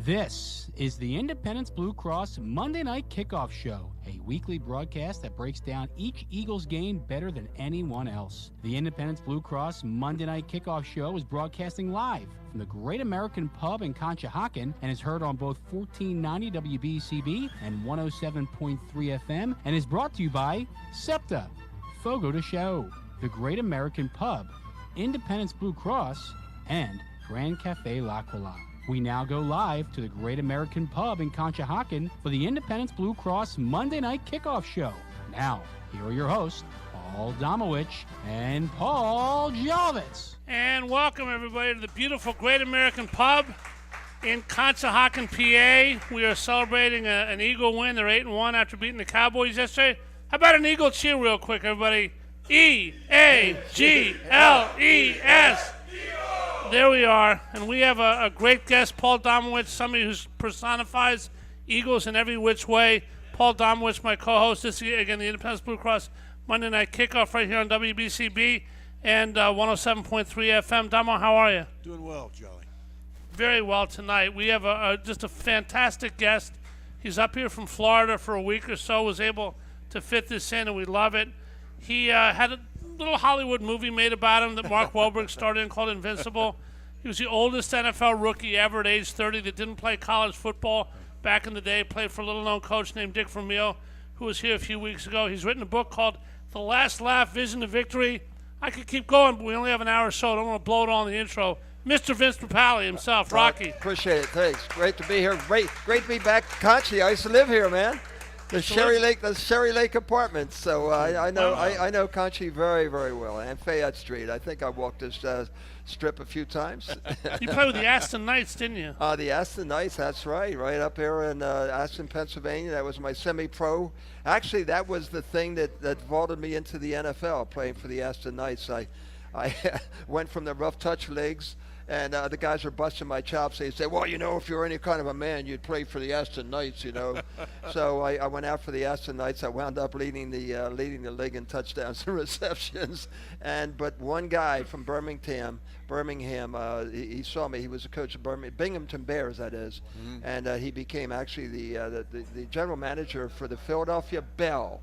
This is the Independence Blue Cross Monday Night Kickoff Show, a weekly broadcast that breaks down each Eagles game better than anyone else. The Independence Blue Cross Monday Night Kickoff Show is broadcasting live from the Great American Pub in Conshohocken and is heard on both 1490 WBCB and 107.3 FM and is brought to you by SEPTA, Fogo de Chão, the Great American Pub, Independence Blue Cross, and Grand Cafe L'Aquila. We now go live to the Great American Pub in Conshohocken for the Independence Blue Cross Monday Night Kickoff Show. Now, here are your hosts, Paul Domowitch and Paul Jolovitz. And welcome, everybody, to the beautiful Great American Pub in Conshohocken, PA. We are celebrating an Eagle win. They're 8-1 after beating the Cowboys yesterday. How about an Eagle cheer real quick, everybody? E-A-G-L-E-S. There we are, and we have a great guest, Paul Domowitch, somebody who personifies Eagles in every which way. Paul Domowitch, my co-host. This is, again, the Independence Blue Cross Monday Night Kickoff right here on WBCB and 107.3 FM. Domo, how are you? Doing well, Jolly. Very well tonight. We have just a fantastic guest. He's up here from Florida for a week or so, was able to fit this in, and we love it. He had a little Hollywood movie made about him that Mark Wahlberg starred in called Invincible. He was the oldest NFL rookie ever at age 30 that didn't play college football back in the day, played for a little-known coach named Dick Vermeil, who was here a few weeks ago. He's written a book called The Last Laugh, Vision to Victory. I could keep going, but we only have an hour or so. I don't want to blow it all in the intro. Mr. Vince Papale himself, Rocky. Appreciate it, thanks. Great to be here. Great to be back to Conchi. I used to live here, man. The Sherry Lake Apartments. So I know Conchi very, very well, and Fayette Street. I think I walked this strip a few times. You played with the Aston Knights, didn't you? The Aston Knights, that's right up here in Aston, Pennsylvania. That was my semi-pro. Actually, that was the thing that vaulted me into the NFL, playing for the Aston Knights. I went from the rough touch leagues, and the guys were busting my chops. They said, well, if you're any kind of a man, you'd play for the Aston Knights, So I went out for the Aston Knights. I wound up leading the league in touchdowns and receptions. But one guy from Birmingham, he saw me. He was a coach of Binghamton Bears, that is. Mm-hmm. And he became actually the general manager for the Philadelphia Bell.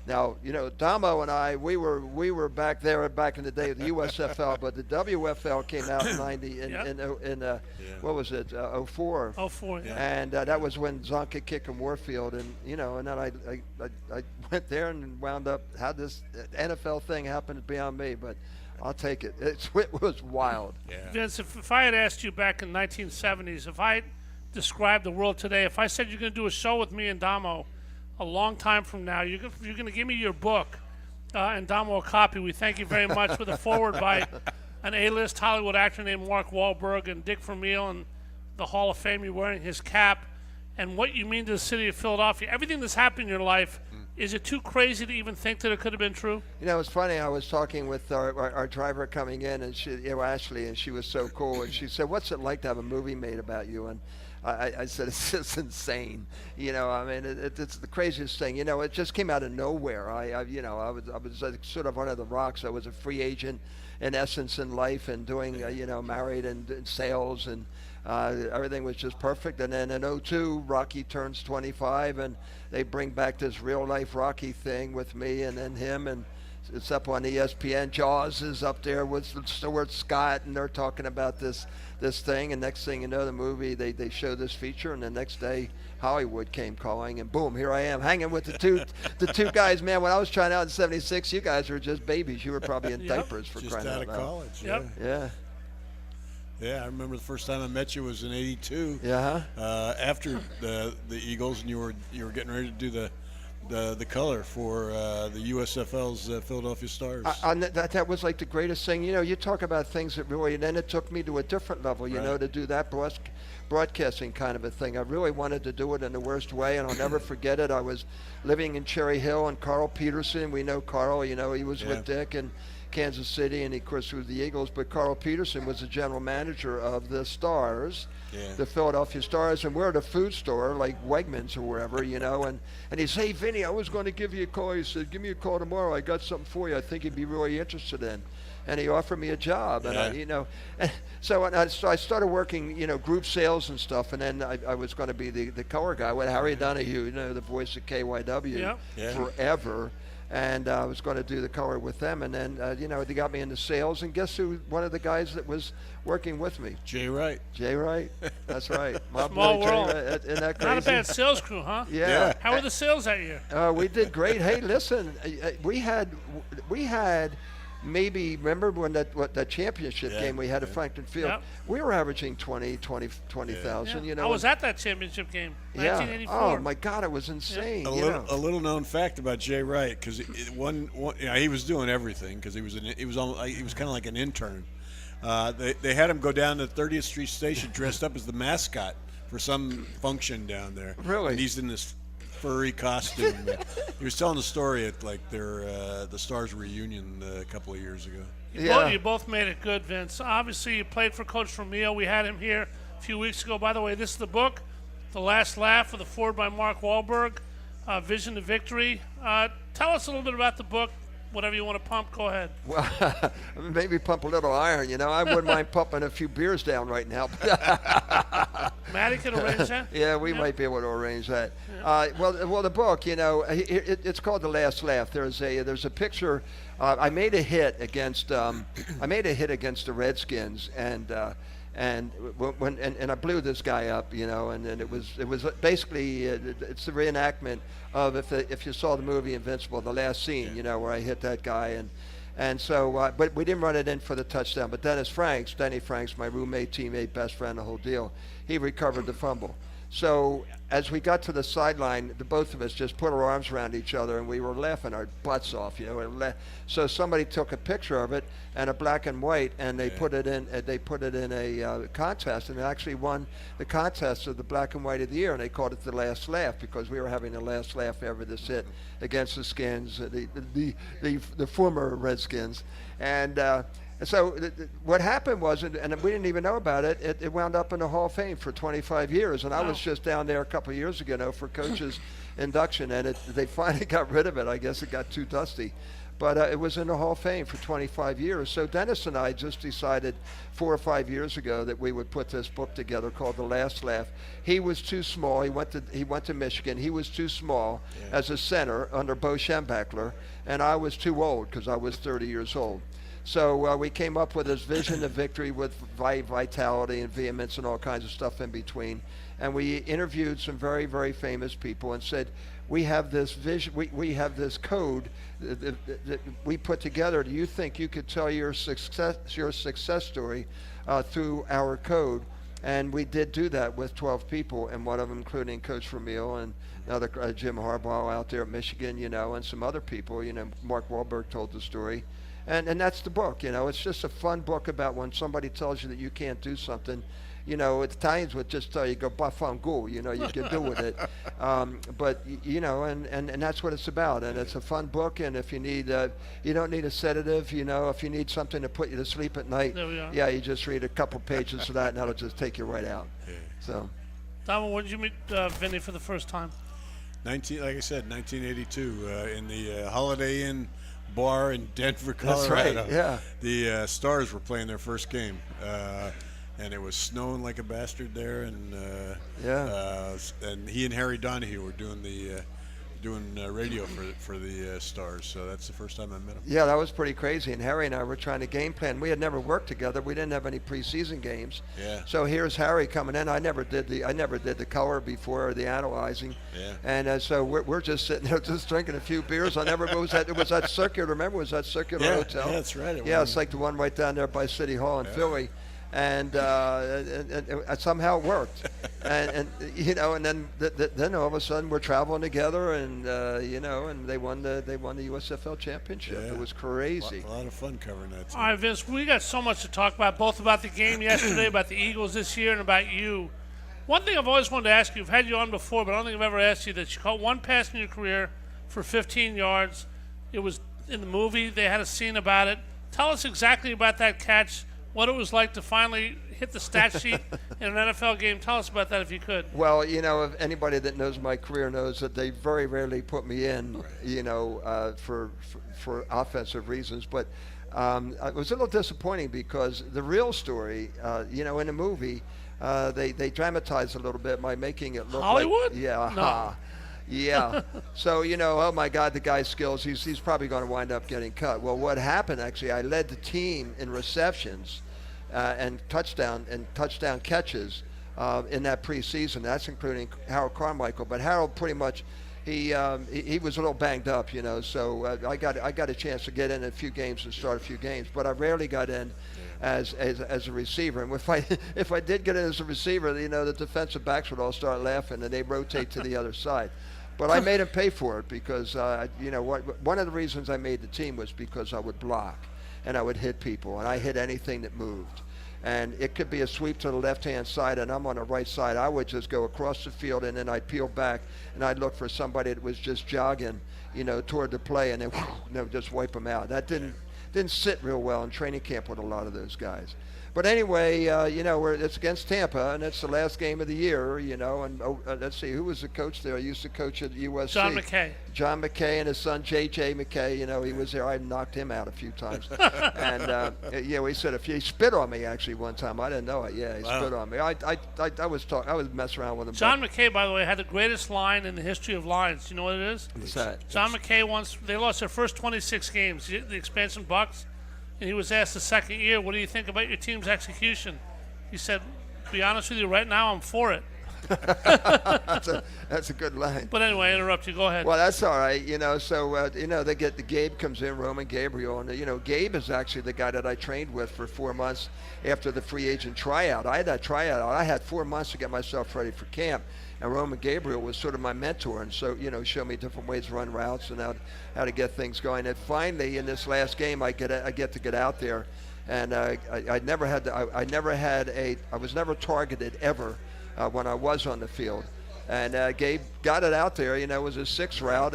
Now, Damo and I, we were back there back in the day of the USFL, but the WFL came out in 90 what was it, 04. 04, yeah. And that was when Zonka, Kick, and Warfield, and then I went there and wound up, how this NFL thing happened beyond me, but I'll take it. It was wild. Yeah. Vince, if I had asked you back in the 1970s, if I described the world today, if I said you're going to do a show with me and Damo a long time from now, you're going to give me your book and Damo a copy. We thank you very much, with a forward by an A-list Hollywood actor named Mark Wahlberg and Dick Vermeil, and the Hall of Fame, you're wearing his cap, and what you mean to the city of Philadelphia. Everything that's happened in your life, is it too crazy to even think that it could have been true? It's funny. I was talking with our driver coming in, and she, Ashley, and she was so cool, and she said, what's it like to have a movie made about you? And I said, it's just insane. It's the craziest thing. It just came out of nowhere. I was like sort of under the rocks. I was a free agent, in essence, in life, and doing, married and sales, and everything was just perfect. And then in 2002, Rocky turns 25, and they bring back this real-life Rocky thing with me and then him, and it's up on ESPN. Jaws is up there with Stuart Scott, and they're talking about this thing, and next thing you know, the movie, they show this feature, and the next day Hollywood came calling, and boom, here I am hanging with the two guys. Man, when I was trying out in '76, you guys were just babies. You were probably in diapers for just crying out loud. Just out of college. Yep. Yeah. Yeah, I remember the first time I met you was in '82. Yeah. After the Eagles, and you were getting ready to do the color for the USFL's Philadelphia Stars. That was like the greatest thing. You talk about things that really, and then it took me to a different level, to do that broadcasting kind of a thing. I really wanted to do it in the worst way, and I'll never forget it. I was living in Cherry Hill, and Carl Peterson, we know Carl, he was with Dick, and Kansas City, and of course with the Eagles. But Carl Peterson was the general manager of the Stars, the Philadelphia Stars, and we're at a food store like Wegmans or wherever, and he said, "Hey, Vinny, I was going to give you a call." He said, "Give me a call tomorrow. I got something for you. I think you'd be really interested in." And he offered me a job, and so I started working, group sales and stuff, and then I was going to be the color guy with Harry Donahue, the voice of KYW forever, and I was going to do the color with them, and then they got me into sales, and guess who? One of the guys that was working with me, Jay Wright. Jay Wright, that's right. My Small boy, world. Jay, isn't that crazy? Not a bad sales crew, huh? Yeah. How were the sales that year? We did great. Hey, listen, we had. Maybe remember when that championship game we had at Franklin Field? Yep. We were averaging 20,000. I was at that championship game, 1984. Oh my God, it was insane. A little known fact about Jay Wright, because he was doing everything, because he was kind of like an intern. They had him go down to 30th Street Station dressed up as the mascot for some function down there. Really? And he's in this furry costume. He was telling the story at the Stars reunion a couple of years ago. You both made it good, Vince. Obviously, you played for Coach Vermeil. We had him here a few weeks ago. By the way, this is the book, The Last Laugh, with the foreword by Mark Wahlberg, Vision to Victory. Tell us a little bit about the book. Whatever you want to pump, go ahead. Well, maybe pump a little iron. I wouldn't mind pumping a few beers down right now. Matty can arrange that. Yeah, we might be able to arrange that. Yeah. Well, the book, it's called The Last Laugh. There's a picture. I made a hit against the Redskins, and I blew this guy up, and it was basically it's the reenactment of if you saw the movie Invincible, the last scene, where I hit that guy, and so but we didn't run it in for the touchdown. But Denny Franks, my roommate, teammate, best friend, the whole deal, he recovered the fumble. So as we got to the sideline, the both of us just put our arms around each other, and we were laughing our butts off, So somebody took a picture of it and a black and white, and they put it in. They put it in a contest, and it actually won the contest of the black and white of the year. And they called it The Last Laugh, because we were having the last laugh ever this hit against the Skins, the former Redskins, and. So what happened was, and we didn't even know about it, it wound up in the Hall of Fame for 25 years. And I was just down there a couple of years ago for coaches' induction, and they finally got rid of it. I guess it got too dusty. But it was in the Hall of Fame for 25 years. So Dennis and I just decided 4 or 5 years ago that we would put this book together called The Last Laugh. He was too small. He went to Michigan. He was too small as a center under Bo Schembechler, and I was too old because I was 30 years old. So we came up with this vision of victory with vitality and vehemence and all kinds of stuff in between. And we interviewed some very, very famous people and said, we have this vision, we have this code that we put together. Do you think you could tell your success story through our code? And we did do that with 12 people, and one of them including Coach Vermeil and another Jim Harbaugh out there at Michigan, and some other people. Mark Wahlberg told the story. And that's the book, It's just a fun book about when somebody tells you that you can't do something. Italians would just tell you, go baffanculo, you can do with it. But, and that's what it's about. And it's a fun book. And if you need, you don't need a sedative, if you need something to put you to sleep at night, you just read a couple pages of that, and that'll just take you right out. Yeah. So, Dom, when did you meet Vinny for the first time? Like I said, 1982 in the Holiday Inn bar in Denver, Colorado. That's right, yeah. The Stars were playing their first game, and it was snowing like a bastard there, and and he and Harry Donahue were doing radio for the Stars, so that's the first time I met him. Yeah, that was pretty crazy, and Harry and I were trying to game plan. We had never worked together. We didn't have any preseason games. Yeah. So here's Harry coming in. I never did the color before or the analyzing. Yeah. And so we're just sitting there just drinking a few beers. It was that Circular. Remember, it was that Circular Hotel? Yeah, that's right. It's like the one right down there by City Hall in Philly. And somehow it worked, and then all of a sudden we're traveling together, and and they won the USFL championship. Yeah. It was crazy. A lot of fun covering that team. All right, Vince, we got so much to talk about, both about the game yesterday, about the Eagles this year, and about you. One thing I've always wanted to ask you, I've had you on before, but I don't think I've ever asked you that you caught one pass in your career for 15 yards. It was in the movie. They had a scene about it. Tell us exactly about that catch, what it was like to finally hit the stat sheet in an NFL game. Tell us about that if you could. Well, if anybody that knows my career knows that they very rarely put me in, for offensive reasons. But it was a little disappointing because the real story, in the movie, they dramatized a little bit by making it look Hollywood? like yeah, No. yeah. So oh my God, the guy's skills, he's probably going to wind up getting cut. Well, what happened actually? I led the team in receptions and touchdown catches in that preseason. That's including Harold Carmichael. But Harold pretty much he was a little banged up, So I got a chance to get in a few games and start a few games, but I rarely got in as a receiver. And if I did get in as a receiver, the defensive backs would all start laughing and they rotate to the other side. But I made him pay for it because one of the reasons I made the team was because I would block and I would hit people and I hit anything that moved. And it could be a sweep to the left-hand side, and I'm on the right side. I would just go across the field, and then I'd peel back, and I'd look for somebody that was just jogging, toward the play, and then just wipe them out. That didn't sit real well in training camp with a lot of those guys. But anyway, it's against Tampa, and it's the last game of the year, and let's see, who was the coach there? I used to coach at USC. John McKay. John McKay and his son, J.J. McKay, he was there. I knocked him out a few times. And, he said, if he spit on me, actually, one time. I didn't know it. Yeah, he spit on me. I was messing around with him. John McKay, by the way, had the greatest line in the history of lines. Do you know what it is? What's that? John McKay they lost their first 26 games, the expansion Bucks. And he was asked the second year, what do you think about your team's execution? He said, to be honest with you, right now I'm for it. That's a good line. But anyway, I interrupt you. Go ahead. Well, that's all right. So they get the Gabe comes in, Roman Gabriel, and Gabe is actually the guy that I trained with for 4 months after the free agent tryout. I had that tryout. I had 4 months to get myself ready for camp. And Roman Gabriel was sort of my mentor, and so showed me different ways to run routes and how to get things going. And finally, in this last game, I get to get out there, and I was never targeted ever when I was on the field. And Gabe got it out there. It was a 6 route,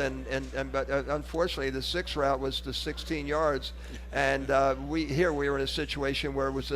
but unfortunately the 6 route was the 16 yards, and we were in a situation where it was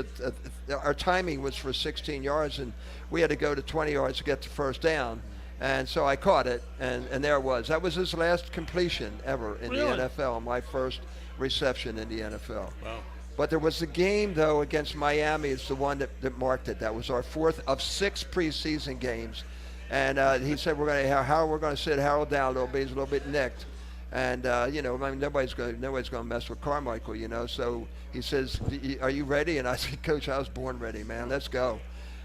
our timing was for 16 yards, and we had to go to 20 yards to get the first down. And so I caught it, and there it was. That was his last completion ever in the NFL, my first reception in the NFL. Wow. But there was a game, though, against Miami. It's the one that marked it. That was our 4th of 6 preseason games. And he said we're going to sit Harold down a little bit. He's a little bit nicked. And, nobody's going to mess with Carmichael, So he says, are you ready? And I said, Coach, I was born ready, man. Let's go.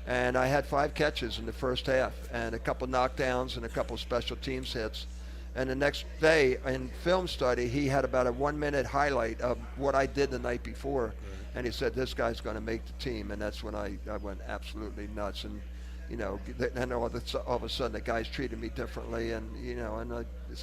And I had 5 catches in the first half and a couple knockdowns and a couple special teams hits. And the next day in film study, he had about a 1-minute highlight of what I did the night before. And he said, this guy's going to make the team. And that's when I went absolutely nuts. And, then all of a sudden the guys treated me differently. And,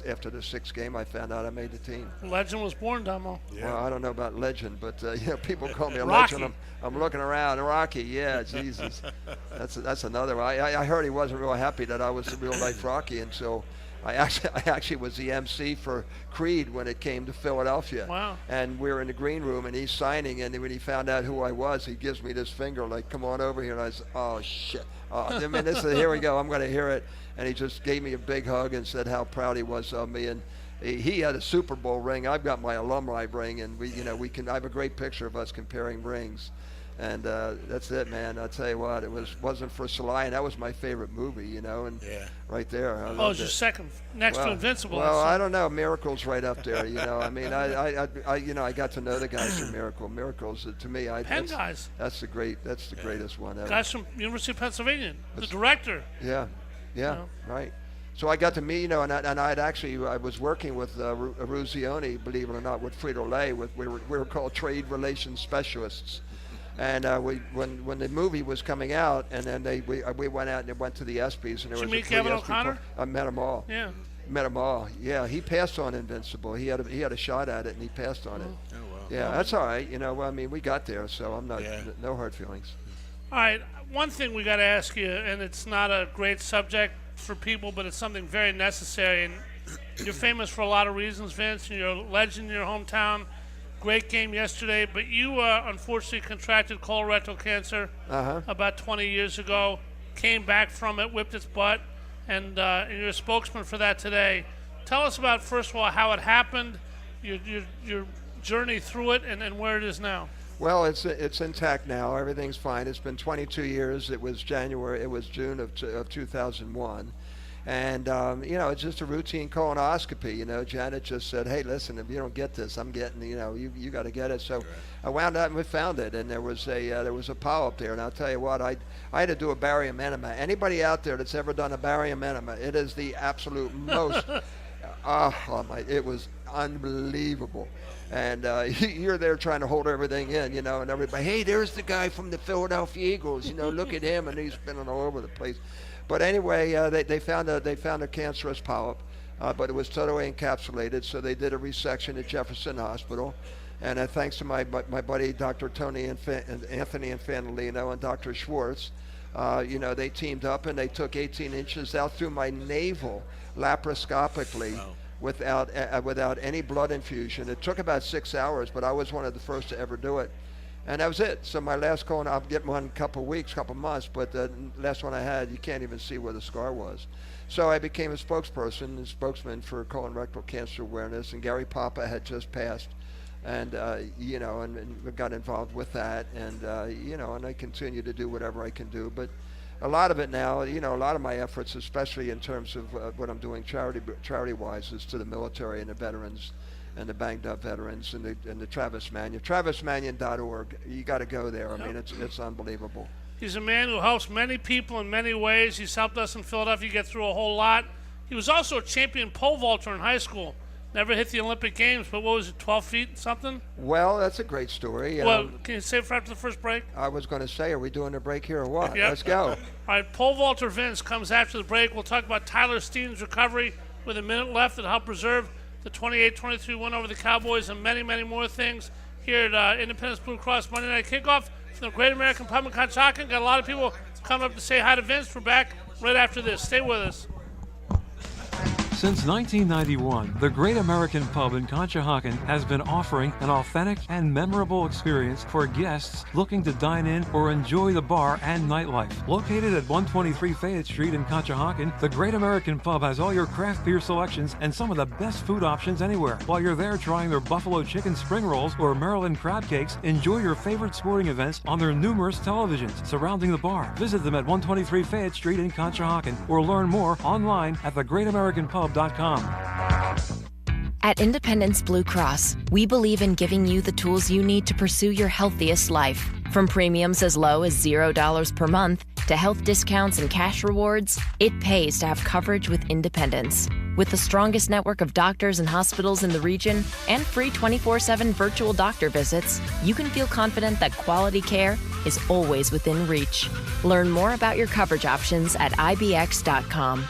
after the 6th game, I found out I made the team. Legend was born, Domo. Yeah. Well, I don't know about legend, but people call me a Rocky. legend. I'm looking around. Rocky, yeah, Jesus. That's another one. I heard he wasn't real happy that I was the real life Rocky until I actually was the MC for Creed when it came to Philadelphia. Wow. And we were in the green room, and he's signing, and when he found out who I was, he gives me this finger, like, come on over here. And I said, oh, shit. Here we go. I'm going to hear it. And he just gave me a big hug and said how proud he was of me. And he had a Super Bowl ring. I've got my alumni ring, and I have a great picture of us comparing rings. And that's it, man. I'll tell you what, wasn't for Sly, and that was my favorite movie, and right there. Oh, it's your second, next to Invincible. Well, I don't know. Miracle's right up there, I mean, I got to know the guys from Miracle. Miracle's, to me, guys. That's the greatest one ever. Guys from University of Pennsylvania, the director. Yeah, right. So I got to meet, and I was working with Ruzioni, believe it or not, with Frito-Lay. We were called trade relations specialists. And when the movie was coming out, and then we went out and went to the ESPYs. And there Did you was meet Kevin O'Connor? I met them all. Yeah. Met them all. Yeah, he passed on Invincible. He had a shot at it, and he passed on it. Oh, wow. Yeah, that's all right. We got there, so I'm not no hard feelings. All right, one thing we got to ask you, and it's not a great subject for people, but it's something very necessary. And you're famous for a lot of reasons, Vince, and you're a legend in your hometown. great game yesterday, but you unfortunately contracted colorectal cancer about 20 years ago, came back from it, whipped its butt, and you're a spokesman for that today. Tell us about, first of all, how it happened, your journey through it, and where it is now. Well, it's intact now. Everything's fine. It's been 22 years. It was June of 2001. And, it's just a routine colonoscopy. Janet just said, hey, listen, if you don't get this, I'm getting, you got to get it. So I wound up and we found it, and there was a polyp there. And I'll tell you what, I had to do a barium enema. Anybody out there that's ever done a barium enema, it is the absolute most, it was unbelievable. And you're there trying to hold everything in, and everybody, hey, there's the guy from the Philadelphia Eagles, look at him, and he's been all over the place. But anyway, they found a cancerous polyp, but it was totally encapsulated. So they did a resection at Jefferson Hospital, and thanks to my buddy Dr. Anthony Infantolino and Dr. Schwartz, they teamed up and they took 18 inches out through my navel laparoscopically. Wow. Without any blood infusion. It took about 6 hours, but I was one of the first to ever do it. And that was it. So my last colon, I'll get one couple months, but the last one I had, you can't even see where the scar was. So I became a spokesperson and spokesman for colorectal cancer awareness, and Gary Papa had just passed, and and got involved with that, and and I continue to do whatever I can do. But a lot of it now, a lot of my efforts, especially in terms of what I'm doing charity-wise, is to the military and the veterans and the banged up veterans and the Travis Manion. TravisManion.org. You got to go there. I mean, it's unbelievable. He's a man who helps many people in many ways. He's helped us in Philadelphia get through a whole lot. He was also a champion pole vaulter in high school. Never hit the Olympic Games, but what was it, 12 feet something? Well, that's a great story. Well, can you save it for after the first break? I was going to say, are we doing a break here or what? Yep. Let's go. All right, pole vaulter Vince comes after the break. We'll talk about Tyler Steen's recovery with a minute left that helped preserve the 28-23 win over the Cowboys and many, many more things here at Independence Blue Cross Monday Night Kickoff from the Great American Pub in Conshohocken. Got a lot of people coming up to say hi to Vince. We're back right after this. Stay with us. Since 1991, the Great American Pub in Conshohocken has been offering an authentic and memorable experience for guests looking to dine in or enjoy the bar and nightlife. Located at 123 Fayette Street in Conshohocken, the Great American Pub has all your craft beer selections and some of the best food options anywhere. While you're there trying their buffalo chicken spring rolls or Maryland crab cakes, enjoy your favorite sporting events on their numerous televisions surrounding the bar. Visit them at 123 Fayette Street in Conshohocken or learn more online at thegreatamericanpub.com. At Independence Blue Cross, we believe in giving you the tools you need to pursue your healthiest life. From premiums as low as $0 per month to health discounts and cash rewards, it pays to have coverage with Independence. With the strongest network of doctors and hospitals in the region and free 24/7 virtual doctor visits, you can feel confident that quality care is always within reach. Learn more about your coverage options at ibx.com.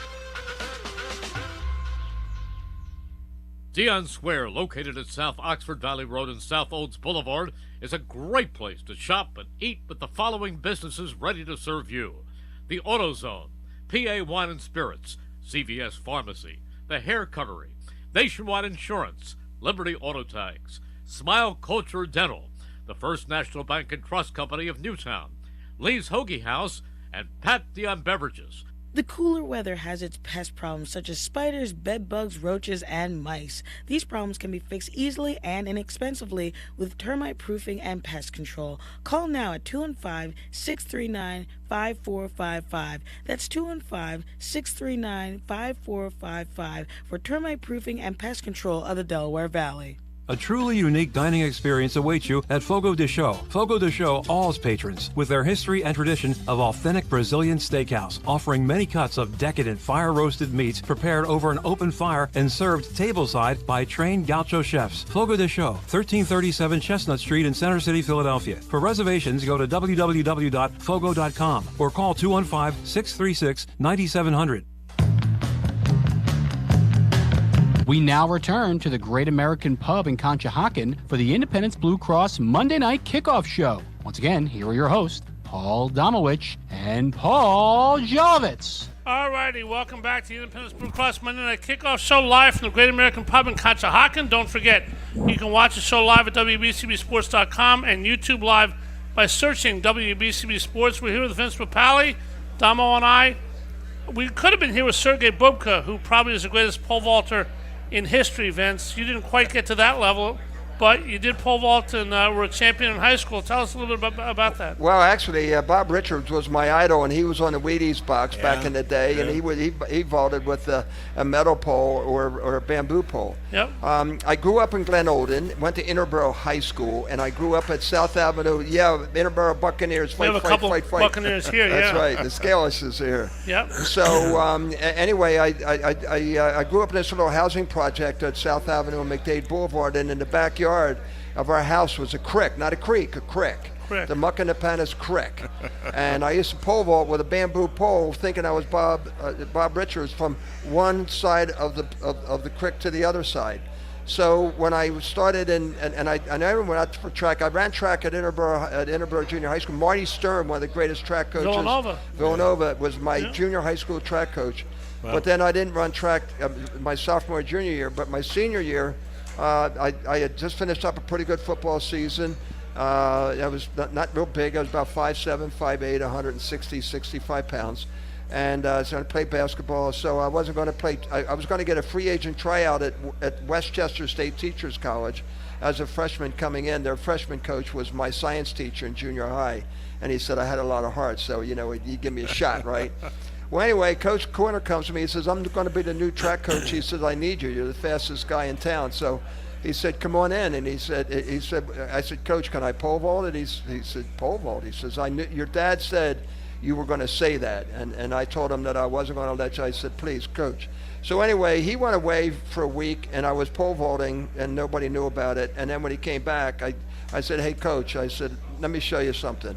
Dion Square, located at South Oxford Valley Road and South Olds Boulevard, is a great place to shop and eat with the following businesses ready to serve you: the AutoZone, PA Wine and Spirits, CVS Pharmacy, the Hair Cuttery, Nationwide Insurance, Liberty Auto Tags, Smile Culture Dental, the First National Bank and Trust Company of Newtown, Lee's Hoagie House, and Pat Dion Beverages. The cooler weather has its pest problems such as spiders, bed bugs, roaches, and mice. These problems can be fixed easily and inexpensively with termite proofing and pest control. Call now at 215-639-5455. That's 215-639-5455 for termite proofing and pest control of the Delaware Valley. A truly unique dining experience awaits you at Fogo de Chão. Fogo de Chão awes patrons with their history and tradition of authentic Brazilian steakhouse, offering many cuts of decadent fire-roasted meats prepared over an open fire and served tableside by trained gaucho chefs. Fogo de Chão, 1337 Chestnut Street in Center City, Philadelphia. For reservations, go to www.fogo.com or call 215-636-9700. We now return to the Great American Pub in Conshohocken for the Independence Blue Cross Monday Night Kickoff Show. Once again, here are your hosts, Paul Domowitch and Paul Jolovitz. All righty, welcome back to the Independence Blue Cross Monday Night Kickoff Show live from the Great American Pub in Conshohocken. Don't forget, you can watch the show live at WBCBSports.com and YouTube live by searching WBCB Sports. We're here with Vince Papale, Damo and I. We could have been here with Sergei Bubka, who probably is the greatest pole vaulter in history, Vince. You didn't quite get to that level, but you did pole vault and were a champion in high school. Tell us a little bit about that. Well, actually, Bob Richards was my idol, and he was on the Wheaties box back in the day, and he vaulted with a metal pole or a bamboo pole. Yep. I grew up in Glen Olden, went to Interboro High School, and I grew up at South Avenue. Yeah, Interboro Buccaneers. We have a couple Buccaneers here. That's right. The Scalish is here. Yep. So anyway, I grew up in this little housing project at South Avenue and McDade Boulevard, and in the backyard of our house was a creek, not a creek, a creek. The Muckanepanis Creek. And I used to pole vault with a bamboo pole, thinking I was Bob Richards, from one side of the creek to the other side. So when I started and I never went out for track. I ran track at Interboro Junior High School. Marty Stern, one of the greatest track coaches. Villanova was my junior high school track coach. Wow. But then I didn't run track my sophomore junior year. But my senior year, I had just finished up a pretty good football season. I was not real big. I was about 5'7", 5'8", 160, 65 pounds. And so I played basketball. So I wasn't going to play. I was going to get a free agent tryout at Westchester State Teachers College as a freshman coming in. Their freshman coach was my science teacher in junior high. And he said I had a lot of heart. So, he'd give me a shot, right? Well, anyway, Coach Corner comes to me. He says, I'm going to be the new track coach. He says, I need you. You're the fastest guy in town. So he said, come on in. And I said, Coach, can I pole vault it? He said, pole vault? He says, I knew your dad said you were going to say that. And I told him that I wasn't going to let you. I said, please, Coach. So anyway, he went away for a week, and I was pole vaulting, and nobody knew about it. And then when he came back, I said, hey, Coach, I said, let me show you something.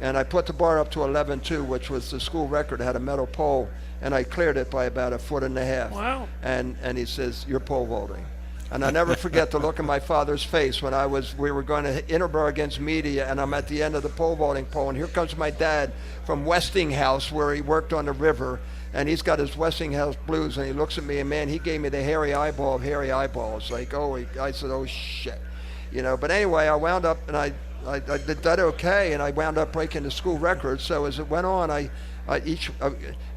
And I put the bar up to 11.2, which was the school record. It had a metal pole, and I cleared it by about 1.5 feet. Wow. And he says, you're pole vaulting. And I'll never forget the look on my father's face when we were going to Interboro against Media, and I'm at the end of the pole vaulting pole, and here comes my dad from Westinghouse, where he worked on the river, and he's got his Westinghouse blues, and he looks at me, and man, he gave me the hairy eyeball of hairy eyeballs. Like, I said, oh shit. But anyway, I wound up, and I did that okay, and I wound up breaking the school record. So as it went on, I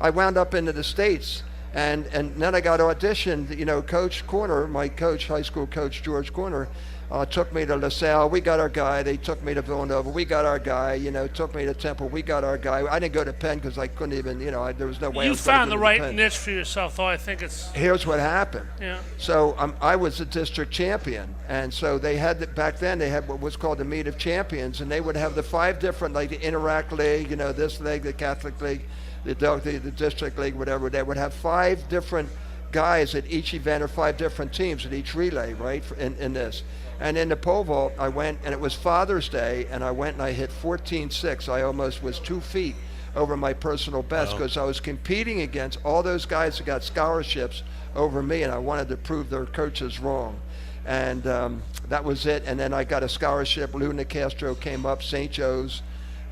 wound up into the States, and then I got auditioned. Coach Corner, my coach, high school coach George Corner, took me to LaSalle. We got our guy. They took me to Villanova. We got our guy. Took me to Temple. We got our guy. I didn't go to Penn because I couldn't even. There was no way. You found the right niche for yourself, though. I think it's. Here's what happened. Yeah. So I was a district champion, and so they had back then they had what was called the Meet of Champions, and they would have the 5 different, like the Interact League, this league, the Catholic League, the district league, whatever. They would have 5 different guys at each event, or 5 different teams at each relay, right? In this. And in the pole vault, I went, and it was Father's Day, and I went and I hit 14.6. I almost was 2 feet over my personal best, because I was competing against all those guys that got scholarships over me, and I wanted to prove their coaches wrong. And that was it. And then I got a scholarship. Lou Nicastro came up, St. Joe's,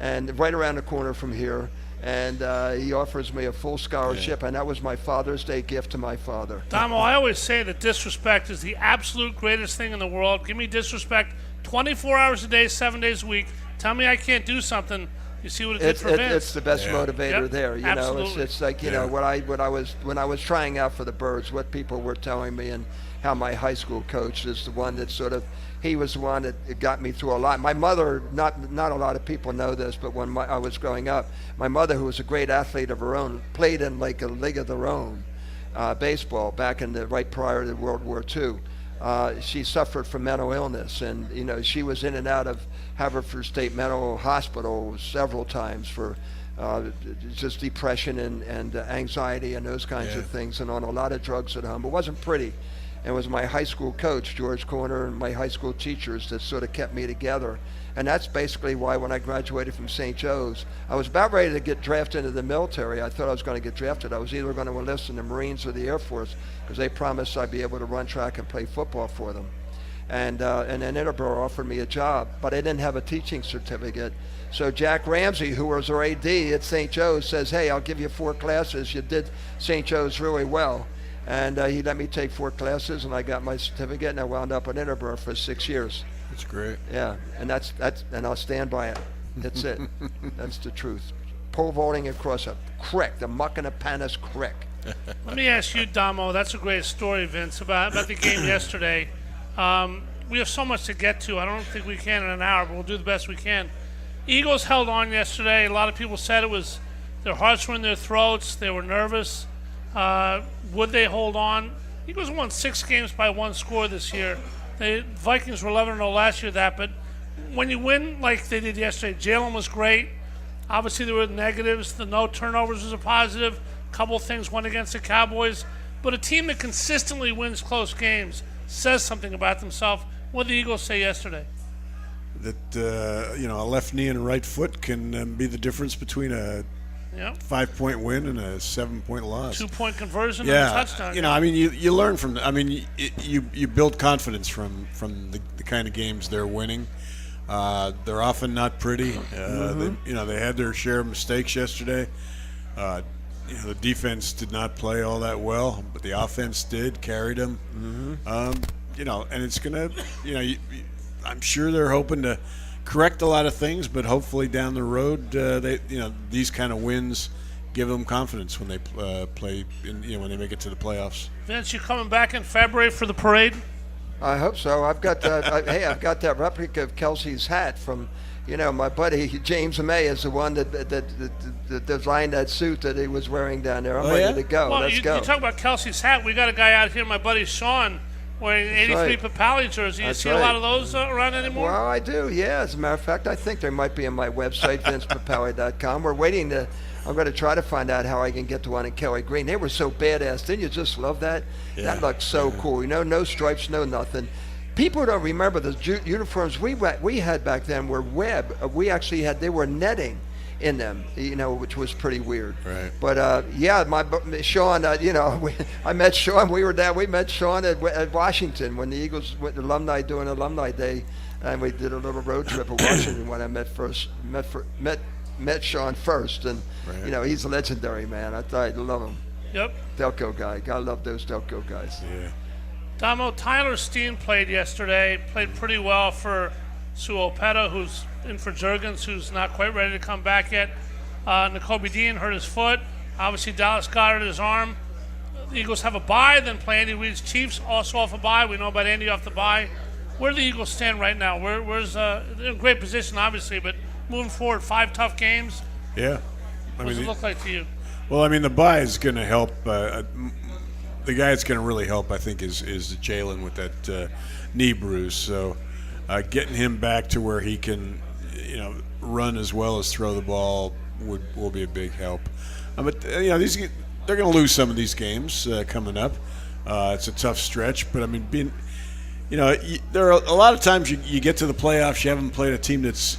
and right around the corner from here. And he offers me a full scholarship, and that was my Father's Day gift to my father. Damo, I always say that disrespect is the absolute greatest thing in the world. Give me disrespect 24 hours a day, 7 days a week. Tell me I can't do something. You see what it did for Vince? It's the best motivator there. Absolutely. It's like when I was trying out for the Birds, what people were telling me, and how my high school coach is the one that he was the one that got me through a lot. My mother, not a lot of people know this, but when I was growing up, my mother, who was a great athlete of her own, played in like a league of their own, baseball back in right prior to World War II. She suffered from mental illness, and she was in and out of Haverford State Mental Hospital several times for just depression and anxiety and those kinds of things, and on a lot of drugs at home. It wasn't pretty. It was my high school coach, George Corner, and my high school teachers that sort of kept me together. And that's basically why when I graduated from St. Joe's, I was about ready to get drafted into the military. I thought I was going to get drafted. I was either going to enlist in the Marines or the Air Force, because they promised I'd be able to run track and play football for them. and then Edinburgh offered me a job, but I didn't have a teaching certificate. So Jack Ramsey, who was our AD at St. Joe's, says, hey, I'll give you 4 classes. You did St. Joe's really well. And he let me take 4 classes, and I got my certificate, and I wound up in Edinburgh for 6 years. That's great. Yeah, and that's and I'll stand by it. That's it. That's the truth. Pole vaulting across a creek, the Muckinapaniss Creek. Let me ask you, Damo, that's a great story, Vince, about the game yesterday. We have so much to get to. I don't think we can in an hour, but we'll do the best we can. Eagles held on yesterday. A lot of people said it was their hearts were in their throats. They were nervous. Would they hold on? Eagles won 6 games by 1 score this year. The Vikings were 11-0 last year, but when you win like they did yesterday, Jalen was great. Obviously, there were negatives. The no turnovers was a positive. A couple things went against the Cowboys. But a team that consistently wins close games says something about themselves. What did the Eagles say yesterday? That, a left knee and a right foot can be the difference between a 5-point win and a 7-point loss. 2-point conversion and a touchdown. You learn from. You build confidence from the kind of games they're winning. They're often not pretty. They had their share of mistakes yesterday. The defense did not play all that well, but the offense did, carried them. And it's gonna. I'm sure they're hoping to correct a lot of things, but hopefully down the road, these kind of wins give them confidence when they play, when they make it to the playoffs. Vince, you coming back in February for the parade? I hope so. I've got I've got that replica of Kelsey's hat from, my buddy James May is the one that designed that suit that he was wearing down there. I'm ready to go. Well, Let's go. You talk about Kelsey's hat. We got a guy out here, my buddy Sean, wearing an 83 Papale jersey. You see a lot of those around anymore? Well, I do, yeah. As a matter of fact, I think they might be on my website, vincepapale.com. We're waiting to – I'm going to try to find out how I can get to one in Kelly Green. They were so badass. Didn't you just love that? Yeah. That looked so cool. No stripes, no nothing. People don't remember the uniforms we had back then were web. We actually had – they were netting in them, which was pretty weird. Right. But Sean, I met Sean. We met Sean at Washington when the Eagles went to alumni doing Alumni Day, and we did a little road trip at Washington when I met Sean first, and he's a legendary man. I love him. Yep. Delco guy. Gotta love those Delco guys. Yeah. Damo, Tyler Steen played yesterday. Played pretty well for Suopeta, who's in for Jurgens, who's not quite ready to come back yet. Nakobe Dean hurt his foot. Obviously, Dallas Goedert his arm. The Eagles have a bye, then play Andy Reid's Chiefs, also off a bye. We know about Andy off the bye. Where do the Eagles stand right now? Where's they're in a great position, obviously, but moving forward, 5 tough games. Yeah. What does it look like to you? Well, the bye is going to help. The guy that's going to really help, I think, is Jalen with that knee bruise. So getting him back to where he can, run as well as throw the ball will be a big help. But they're going to lose some of these games coming up. It's a tough stretch, but there are a lot of times you get to the playoffs, you haven't played a team that's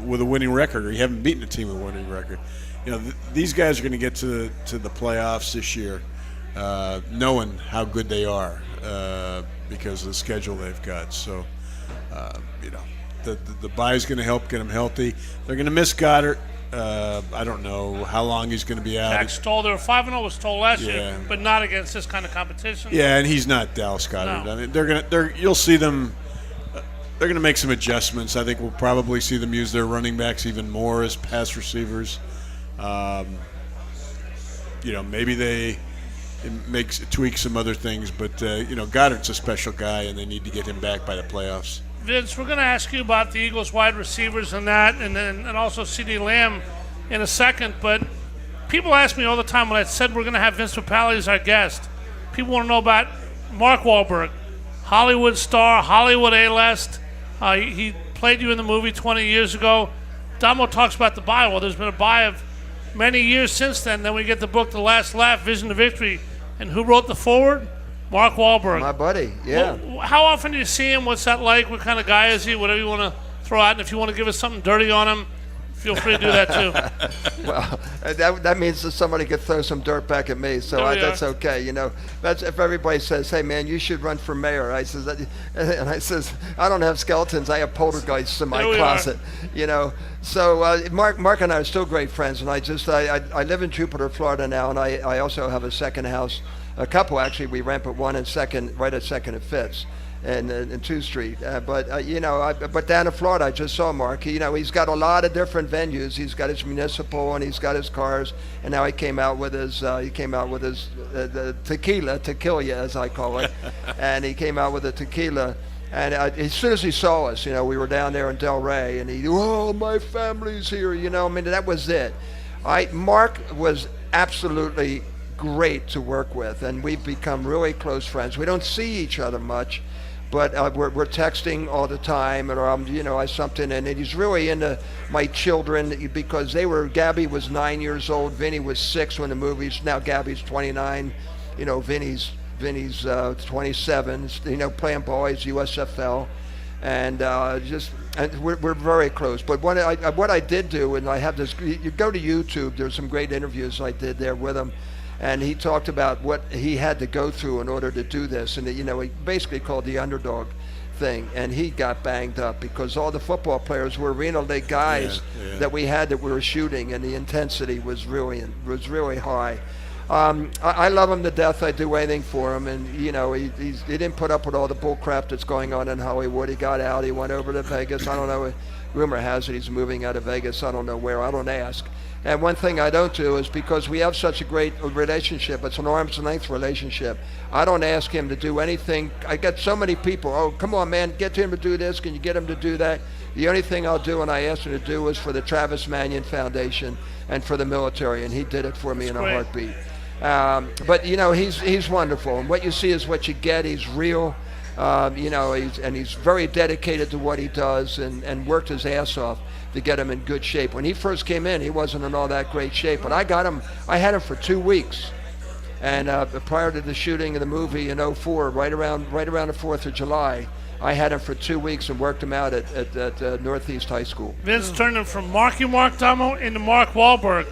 with a winning record, or you haven't beaten a team with a winning record. These guys are going to get to the playoffs this year, knowing how good they are because of the schedule they've got. So, the bye is going to help get them healthy. They're going to miss Goddard. I don't know how long he's going to be out. Jack Stoll, they were 5-0 with Stoll last year, but not against this kind of competition. Yeah, and he's not Dallas Goedert. No. You'll see them. They're going to make some adjustments. I think we'll probably see them use their running backs even more as pass receivers. Maybe they tweak some other things, but Goddard's a special guy, and they need to get him back by the playoffs. Vince, we're going to ask you about the Eagles wide receivers and that, and also CeeDee Lamb in a second. But people ask me all the time when I said we're going to have Vince Papale as our guest. People want to know about Mark Wahlberg, Hollywood star, Hollywood A-list. He played you in the movie 20 years ago. Damo talks about the bye. Well, there's been a bye of many years since then. Then we get the book The Last Laugh, Vision to Victory. And who wrote the foreword? Mark Wahlberg. My buddy, yeah. Well, how often do you see him? What's that like? What kind of guy is he? Whatever you want to throw out. And if you want to give us something dirty on him, feel free to do that too. Well, that means that somebody could throw some dirt back at me, so that's okay. You know, that's if everybody says, "Hey, man, you should run for mayor," I says, I don't have skeletons. I have poltergeists in my closet. You know, so Mark and I are still great friends, and I live in Jupiter, Florida now, and I also have a second house, a couple actually. We rent, but one and second, right at Second and Fifth. And 2 Street, but down in Florida, I just saw Mark. He's got a lot of different venues. He's got his municipal, and he's got his cars, and now he came out with his the tequila, as I call it, and he came out with a tequila. And as soon as he saw us, we were down there in Delray, and oh, my family's here. That was it. Mark was absolutely great to work with, and we've become really close friends. We don't see each other much, but we're texting all the time, and something, and he's really into my children because Gabby was 9 years old, Vinny was 6 when the movies. Now Gabby's 29, Vinny's 27, playing boys, USFL, and we're very close. But what I did do, and I have this, you go to YouTube, there's some great interviews I did there with him. And he talked about what he had to go through in order to do this. And, he basically called the underdog thing. And he got banged up because all the football players were arena league guys that we were shooting. And the intensity was really high. I love him to death. I do anything for him. And, he didn't put up with all the bull crap that's going on in Hollywood. He got out. He went over to Vegas. I don't know. Rumor has it he's moving out of Vegas. I don't know where. I don't ask. And one thing I don't do is because we have such a great relationship, it's an arm's length relationship. I don't ask him to do anything. I get so many people, oh, come on, man, get him to do this. Can you get him to do that? The only thing I'll do and I asked him to do was for the Travis Manion Foundation and for the military, and he did it for me in a heartbeat. But, he's wonderful. And what you see is what you get. He's real. He's very dedicated to what he does and worked his ass off to get him in good shape. When he first came in, he wasn't in all that great shape, but I had him for 2 weeks. And prior to the shooting of the movie in 2004, right around the 4th of July, I had him for 2 weeks and worked him out at Northeast High School. Vince turned him from Mark Domo into Mark Wahlberg,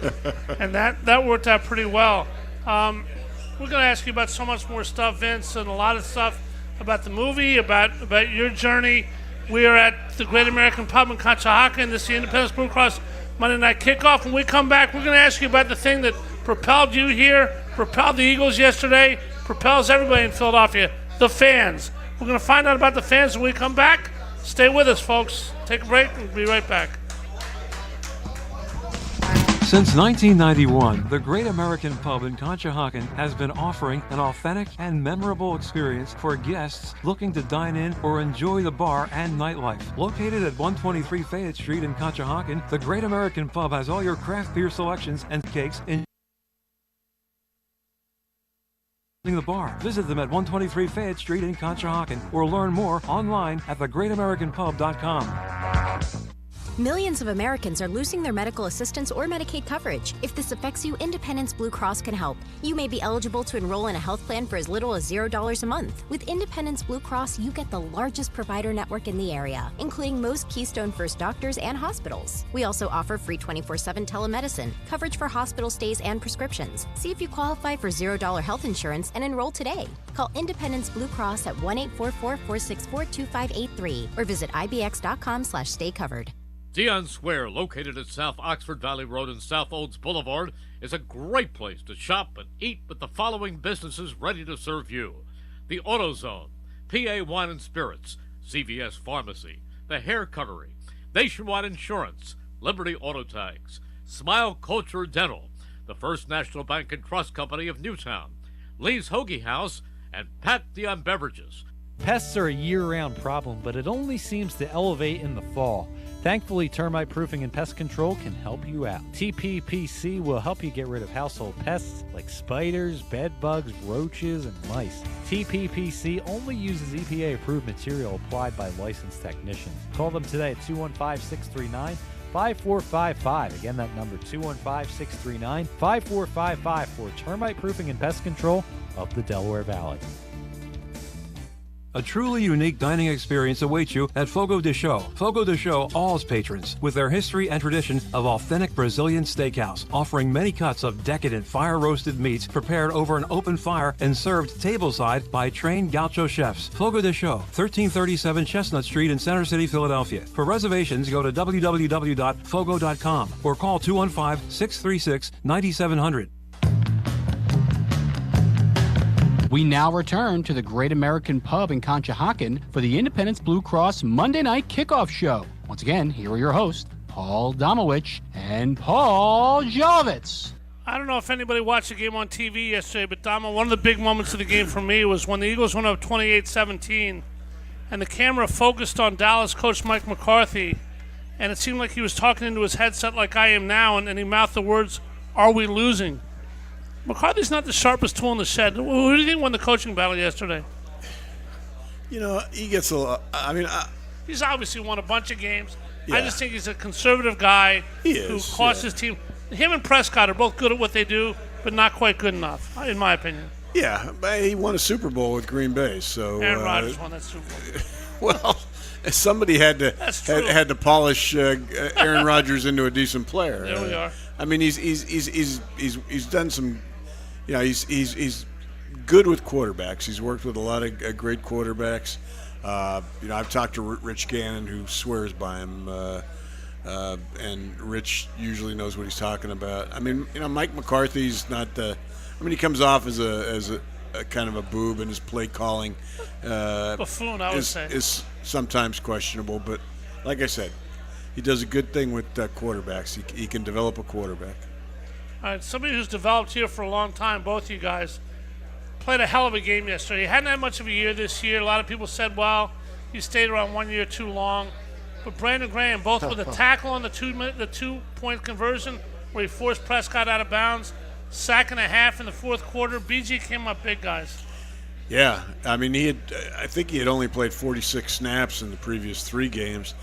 and that worked out pretty well. We're going to ask you about so much more stuff, Vince, and a lot of stuff about the movie, about your journey. We are at the Great American Pub in Conshohocken. This is the Independence Blue Cross Monday Night Kickoff. When we come back, we're going to ask you about the thing that propelled you here, propelled the Eagles yesterday, propels everybody in Philadelphia, the fans. We're going to find out about the fans when we come back. Stay with us, folks. Take a break and we'll be right back. Since 1991, the Great American Pub in Conshohocken has been offering an authentic and memorable experience for guests looking to dine in or enjoy the bar and nightlife. Located at 123 Fayette Street in Conshohocken, the Great American Pub has all your craft beer selections and cakes in the bar. Visit them at 123 Fayette Street in Conshohocken or learn more online at thegreatamericanpub.com. Millions of Americans are losing their medical assistance or Medicaid coverage. If this affects you, Independence Blue Cross can help. You may be eligible to enroll in a health plan for as little as $0 a month. With Independence Blue Cross, you get the largest provider network in the area, including most Keystone First doctors and hospitals. We also offer free 24/7 telemedicine, coverage for hospital stays and prescriptions. See if you qualify for $0 health insurance and enroll today. Call Independence Blue Cross at 1-844-464-2583 or visit ibx.com/staycovered. Dion Square, located at South Oxford Valley Road and South Olds Boulevard, is a great place to shop and eat with the following businesses ready to serve you: the AutoZone, PA Wine and Spirits, CVS Pharmacy, the Hair Cuttery, Nationwide Insurance, Liberty Auto Tags, Smile Culture Dental, the First National Bank and Trust Company of Newtown, Lee's Hoagie House, and Pat Dion Beverages. Pests are a year-round problem, but it only seems to elevate in the fall. Thankfully, termite proofing and pest control can help you out. TPPC will help you get rid of household pests like spiders, bed bugs, roaches, and mice. TPPC only uses EPA-approved material applied by licensed technicians. Call them today at 215-639-5455. Again, that number 215-639-5455 for termite proofing and pest control of the Delaware Valley. A truly unique dining experience awaits you at Fogo de Chão. Fogo de Chão awes patrons with their history and tradition of authentic Brazilian steakhouse, offering many cuts of decadent fire-roasted meats prepared over an open fire and served tableside by trained gaucho chefs. Fogo de Chão, 1337 Chestnut Street in Center City, Philadelphia. For reservations, go to www.fogo.com or call 215-636-9700. We now return to the Great American Pub in Conshohocken for the Independence Blue Cross Monday Night Kickoff Show. Once again, here are your hosts, Paul Domowitch and Paul Jolovitz. I don't know if anybody watched the game on TV yesterday, but Dama, one of the big moments of the game for me was when the Eagles went up 28-17, and the camera focused on Dallas coach Mike McCarthy, and it seemed like he was talking into his headset like I am now, and he mouthed the words, "Are we losing?" McCarthy's not the sharpest tool in the shed. Who do you think won the coaching battle yesterday? You know, he gets a lot. I mean, he's obviously won a bunch of games. Yeah. I just think he's a conservative guy who costs his team. Him and Prescott are both good at what they do, but not quite good enough, in my opinion. Yeah, but he won a Super Bowl with Green Bay, so Aaron Rodgers won that Super Bowl. Well, somebody had to polish Aaron Rodgers into a decent player. There we are. I mean, he's done some. You know, he's good with quarterbacks. He's worked with a lot of great quarterbacks. You know, I've talked to Rich Gannon, who swears by him, and Rich usually knows what he's talking about. I mean, you know, Mike McCarthy's not the. I mean, he comes off as a kind of a boob, and his play calling buffoon, I would say, is sometimes questionable. But like I said, he does a good thing with quarterbacks. He can develop a quarterback. All right, somebody who's developed here for a long time, both of you guys, played a hell of a game yesterday. He hadn't had much of a year this year. A lot of people said, well, he stayed around 1 year too long. But Brandon Graham, both with a tackle on the 2-point conversion where he forced Prescott out of bounds, sack and a half in the fourth quarter. BG came up big, guys. Yeah, I mean, I think he had only played 46 snaps in the previous 3 games.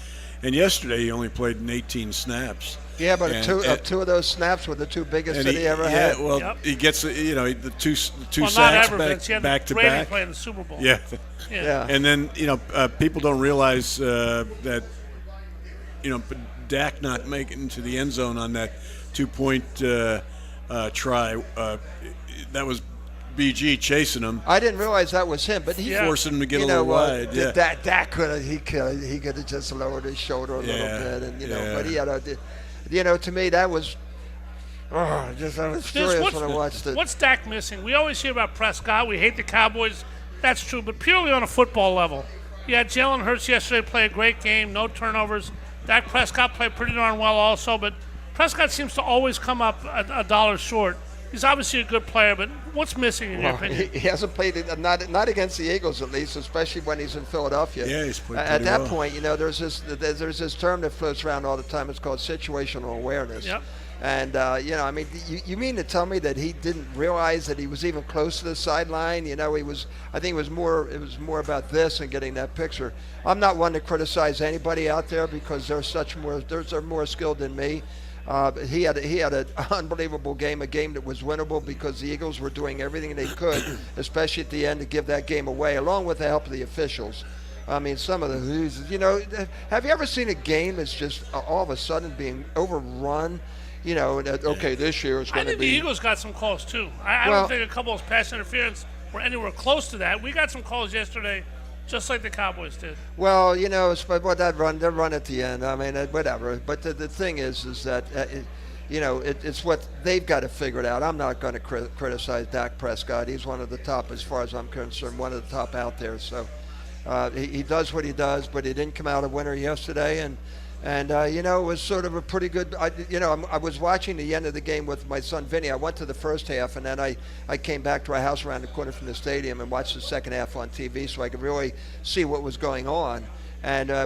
And yesterday he only played in 18 snaps. Yeah, but two of those snaps were the 2 biggest that he ever had. Yeah, well, he gets the two sacks back to back. Playing the Super Bowl. Yeah. Yeah. And then people don't realize that Dak not making to the end zone on that 2-point try. That was BG chasing him. I didn't realize that was him, but he forced him to get a little wide. Yeah. Dak could have just lowered his shoulder a little bit, and but he had a. To me, that was. I was furious when I watched it. What's Dak missing? We always hear about Prescott. We hate the Cowboys. That's true, but purely on a football level. You had Jalen Hurts yesterday play a great game, no turnovers. Dak Prescott played pretty darn well also, but Prescott seems to always come up a dollar short. He's obviously a good player, but what's missing in your opinion? He hasn't played it, not against the Eagles at least, especially when he's in Philadelphia. Yeah, he's played at that well. point, there's this term that floats around all the time. It's called situational awareness. Yep. And I mean, you mean to tell me that he didn't realize that he was even close to the sideline? I think it was more about this and getting that picture. I'm not one to criticize anybody out there because they're more skilled than me. He had an unbelievable game, a game that was winnable because the Eagles were doing everything they could, especially at the end, to give that game away, along with the help of the officials. I mean, some of the have you ever seen a game that's just all of a sudden being overrun? Okay, this year it's going to be. I think the Eagles got some calls too. I don't think a couple of pass interference were anywhere close to that. We got some calls yesterday, just like the Cowboys did. Well, that run at the end. I mean, whatever. But the thing is that it's what they've got to figure it out. I'm not going to criticize Dak Prescott. He's one of the top, as far as I'm concerned, one of the top out there. So he does what he does, but he didn't come out a winner yesterday, and it was sort of a pretty good. I was watching the end of the game with my son Vinny. I went to the first half, and then I came back to our house around the corner from the stadium and watched the second half on TV, so I could really see what was going on. And I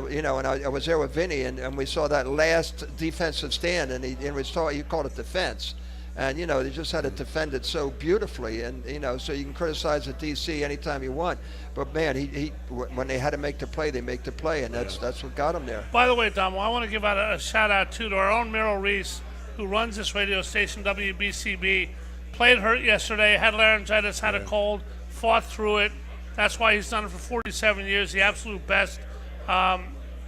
was there with Vinny, and we saw that last defensive stand, and he called it defense. And, they just had to defend it so beautifully. And, so you can criticize the DC anytime you want. But, man, he when they had to make the play, they make the play. And that's what got him there. By the way, Dom, I want to give out a shout-out, too, to our own Merrill Reese, who runs this radio station, WBCB. Played hurt yesterday, had laryngitis, had a cold, fought through it. That's why he's done it for 47 years, the absolute best.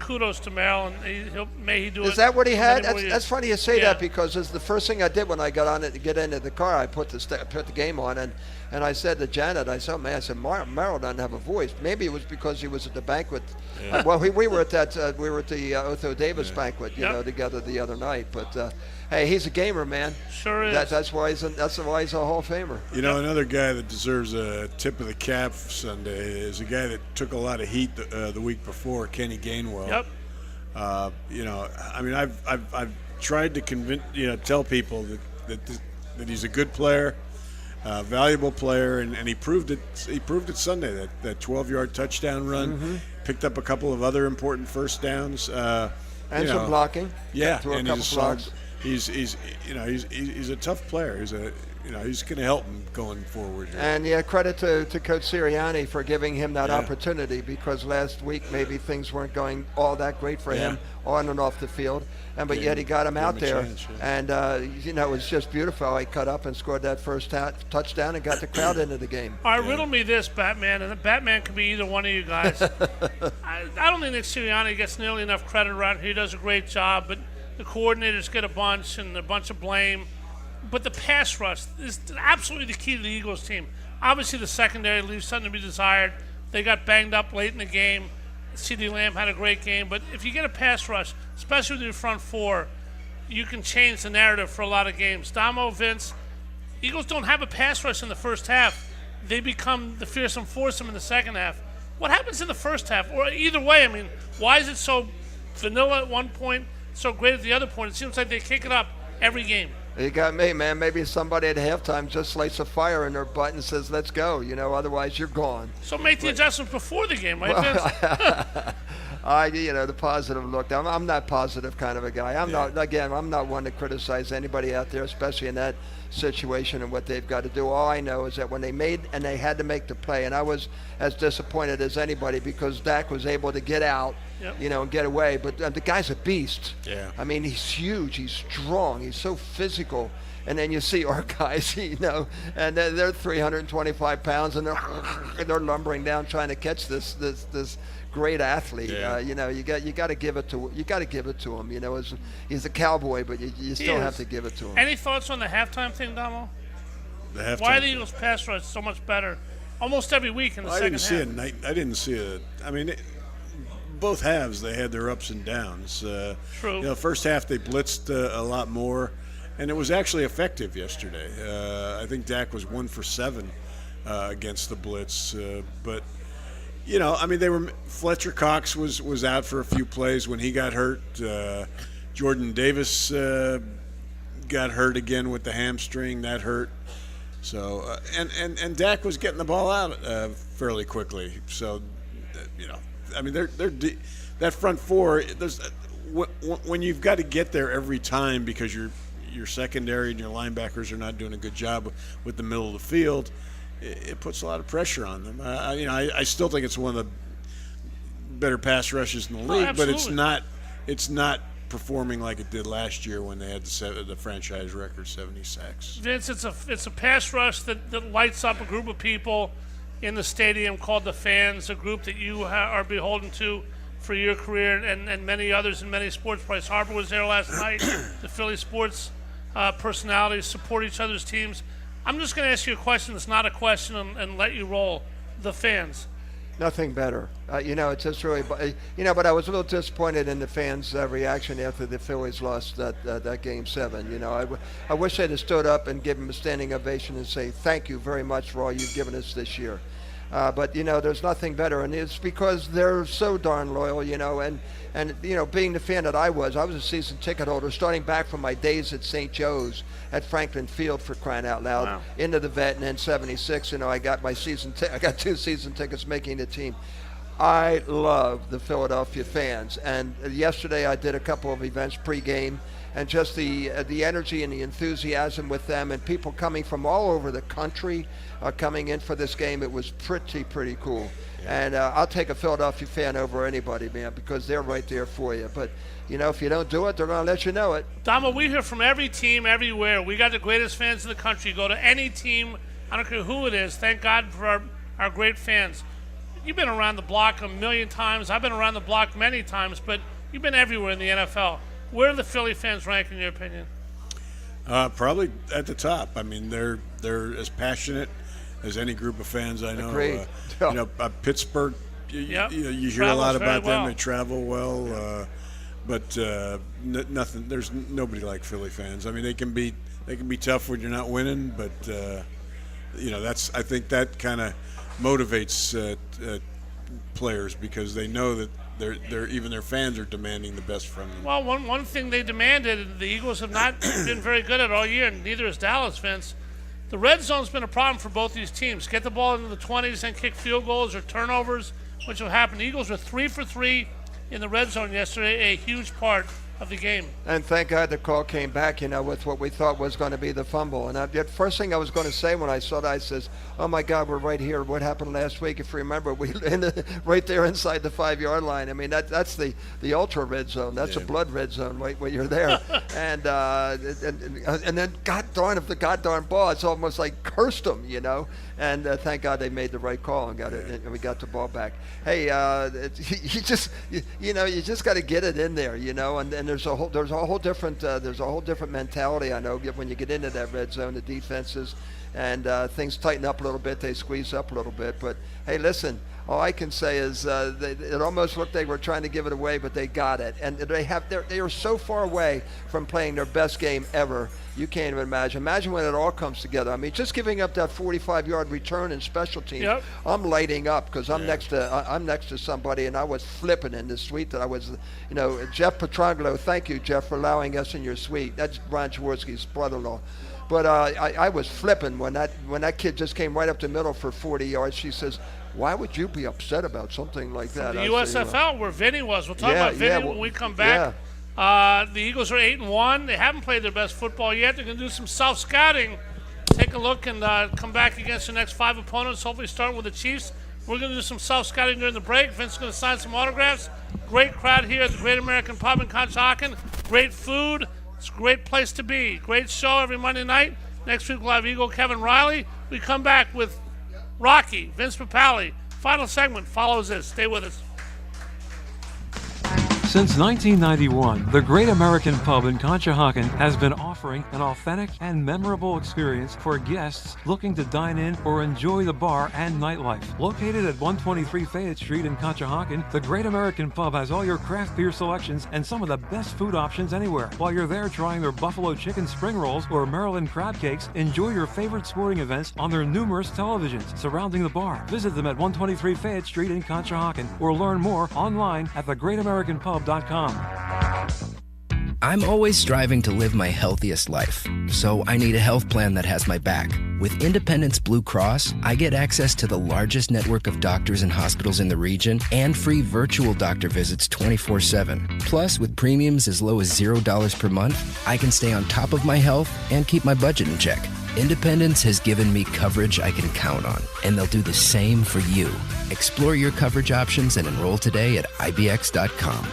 Kudos to Merrill, and may he do it. Is that what he had? many more years. That's funny you say Yeah. that, because it's the first thing I did when I got on it to get into the car. I put the game on, and I said to Janet, I said, Merrill doesn't have a voice. Maybe it was because he was at the banquet. Yeah. Well, we were at that. We were at the Otho Davis banquet, together the other night. But hey, he's a gamer, man. Sure is. That's why he's a Hall of Famer. You know, another guy that deserves a tip of the cap Sunday is a guy that took a lot of heat the week before, Kenny Gainwell. Yep. You know, I mean, I've tried to tell people that he's a good player, valuable player, and he proved it. He proved it Sunday. That 12-yard touchdown run, picked up a couple of other important first downs, and some blocking. Yeah, threw a and couple blocks. He's a tough player. He's going to help him going forward here. And credit to Coach Sirianni for giving him that opportunity, because last week maybe things weren't going all that great for him on and off the field, but yet he got him out there, and it was just beautiful how he cut up and scored that first touchdown and got the crowd into the game. All right, riddle me this, Batman, and the Batman could be either one of you guys. I don't think Nick Sirianni gets nearly enough credit around here. He does a great job, but the coordinators get a bunch of blame. But the pass rush is absolutely the key to the Eagles team. Obviously, the secondary leaves something to be desired. They got banged up late in the game. CeeDee Lamb had a great game. But if you get a pass rush, especially with your front four, you can change the narrative for a lot of games. Damo, Vince, Eagles don't have a pass rush in the first half. They become the fearsome foursome in the second half. What happens in the first half? Or either way, I mean, why is it so vanilla at one point, so great at the other point? It seems like they kick it up every game. You got me, man. Maybe somebody at halftime just lights a fire in their butt and says, let's go. Otherwise you're gone. So make the adjustments before the game, right, Vince? The positive look. I'm not positive kind of a guy. I'm not one to criticize anybody out there, especially in that situation and what they've got to do. All I know is that when they had to make the play, and I was as disappointed as anybody, because Dak was able to get out, and get away. But the guy's a beast. Yeah. I mean, he's huge. He's strong. He's so physical. And then you see our guys, and they're 325 pounds, and they're lumbering down trying to catch this great athlete. Yeah. You got to give it to him. He's a cowboy, but you still have to give it to him. Any thoughts on the halftime thing, Damo? The halftime. Why are the Eagles pass rush so much better almost every week in the second half? I didn't see it. I mean, both halves they had their ups and downs. True. First half they blitzed a lot more, and it was actually effective yesterday. I think Dak was 1 for 7 against the blitz, but. Fletcher Cox was out for a few plays when he got hurt. Jordan Davis got hurt again with the hamstring. That hurt. So and Dak was getting the ball out fairly quickly. So that front four. When you've got to get there every time because your secondary and your linebackers are not doing a good job with the middle of the field. It puts a lot of pressure on them. I still think it's one of the better pass rushes in the league, but it's not performing like it did last year when they had the franchise record 70 sacks. Vince, it's a pass rush that lights up a group of people in the stadium called the fans, a group that you are beholden to for your career and many others in many sports. Bryce Harper was there last night. The Philly sports personalities support each other's teams. I'm just going to ask you a question that's not a question and let you roll. The fans. Nothing better. It's just really, but I was a little disappointed in the fans' reaction after the Phillies lost that Game 7. I wish they'd have stood up and given them a standing ovation and say, thank you very much for all you've given us this year. But there's nothing better, and it's because they're so darn loyal, and being the fan that I was a season ticket holder, starting back from my days at St. Joe's at Franklin Field, for crying out loud, wow. Into the vet, and then 76. I got my I got 2 season tickets making the team. I love the Philadelphia fans, and yesterday I did a couple of events pregame. And just the energy and the enthusiasm with them, and people coming from all over the country coming in for this game. It was pretty cool. Yeah. And I'll take a Philadelphia fan over anybody, man, because they're right there for you. But, if you don't do it, they're going to let you know it. Damo, we hear from every team everywhere. We got the greatest fans in the country. Go to any team, I don't care who it is. Thank God for our great fans. you've been around the block a million times. I've been around the block many times, but you've been everywhere in the NFL. Where do the Philly fans rank in your opinion? Probably at the top. I mean, they're as passionate as any group of fans I know. Agreed. Pittsburgh, you hear a lot about them. They travel well, but nothing. There's nobody like Philly fans. I mean, they can be tough when you're not winning, but I think that kind of motivates players because they know that even their fans are demanding the best from them. Well, one thing they demanded, the Eagles have not been very good at all year, and neither has Dallas, Vince. The red zone's been a problem for both these teams. Get the ball into the 20s and kick field goals or turnovers, which will happen. The Eagles were 3 for 3 in the red zone yesterday, a huge part of the game. And thank God the call came back, with what we thought was going to be the fumble. And the first thing I was going to say when I saw that, I says, oh my God, we're right here. What happened last week? If you remember, we right there inside the 5-yard line. I mean, that's the ultra red zone. That's a blood red zone right where you're there. and then God darn, if the God darn ball, it's almost like cursed them, And thank God they made the right call and got it, and we got the ball back. Hey, you just got to get it in there, and there's a whole different mentality. I know when you get into that red zone, the defenses and things tighten up a little bit, they squeeze up a little bit. But hey, listen, all I can say is it almost looked they were trying to give it away, but they got it, and they are so far away from playing their best game ever. You can't even imagine. Imagine when it all comes together. I mean, just giving up that 45-yard return in special teams. Yep. I'm lighting up because I'm next to somebody, and I was flipping in the suite that I was. Jeff Petrangelo. Thank you, Jeff, for allowing us in your suite. That's Brian Jaworski's brother-in-law. But I was flipping when that kid just came right up the middle for 40 yards. She says, "Why would you be upset about something like that?" The USFL, where Vinny was. We'll talk about Vinny when we come back. The Eagles are 8-1. They haven't played their best football yet. They're going to do some self-scouting. Take a look and come back against the next 5 opponents, hopefully starting with the Chiefs. We're going to do some self-scouting during the break. Vince is going to sign some autographs. Great crowd here at the Great American Pub in Conshohocken. Great food. It's a great place to be. Great show every Monday night. Next week we'll have Eagle Kevin Riley. We come back with Rocky, Vince Papale. Final segment follows this. Stay with us. Since 1991, the Great American Pub in Conshohocken has been offering an authentic and memorable experience for guests looking to dine in or enjoy the bar and nightlife. Located at 123 Fayette Street in Conshohocken, the Great American Pub has all your craft beer selections and some of the best food options anywhere. While you're there trying their buffalo chicken spring rolls or Maryland crab cakes, enjoy your favorite sporting events on their numerous televisions surrounding the bar. Visit them at 123 Fayette Street in Conshohocken or learn more online at thegreatamericanpub.com. I'm always striving to live my healthiest life, so I need a health plan that has my back. With Independence Blue Cross, I get access to the largest network of doctors and hospitals in the region and free virtual doctor visits 24/7. Plus, with premiums as low as $0 per month, I can stay on top of my health and keep my budget in check. Independence has given me coverage I can count on, and they'll do the same for you. Explore your coverage options and enroll today at IBX.com.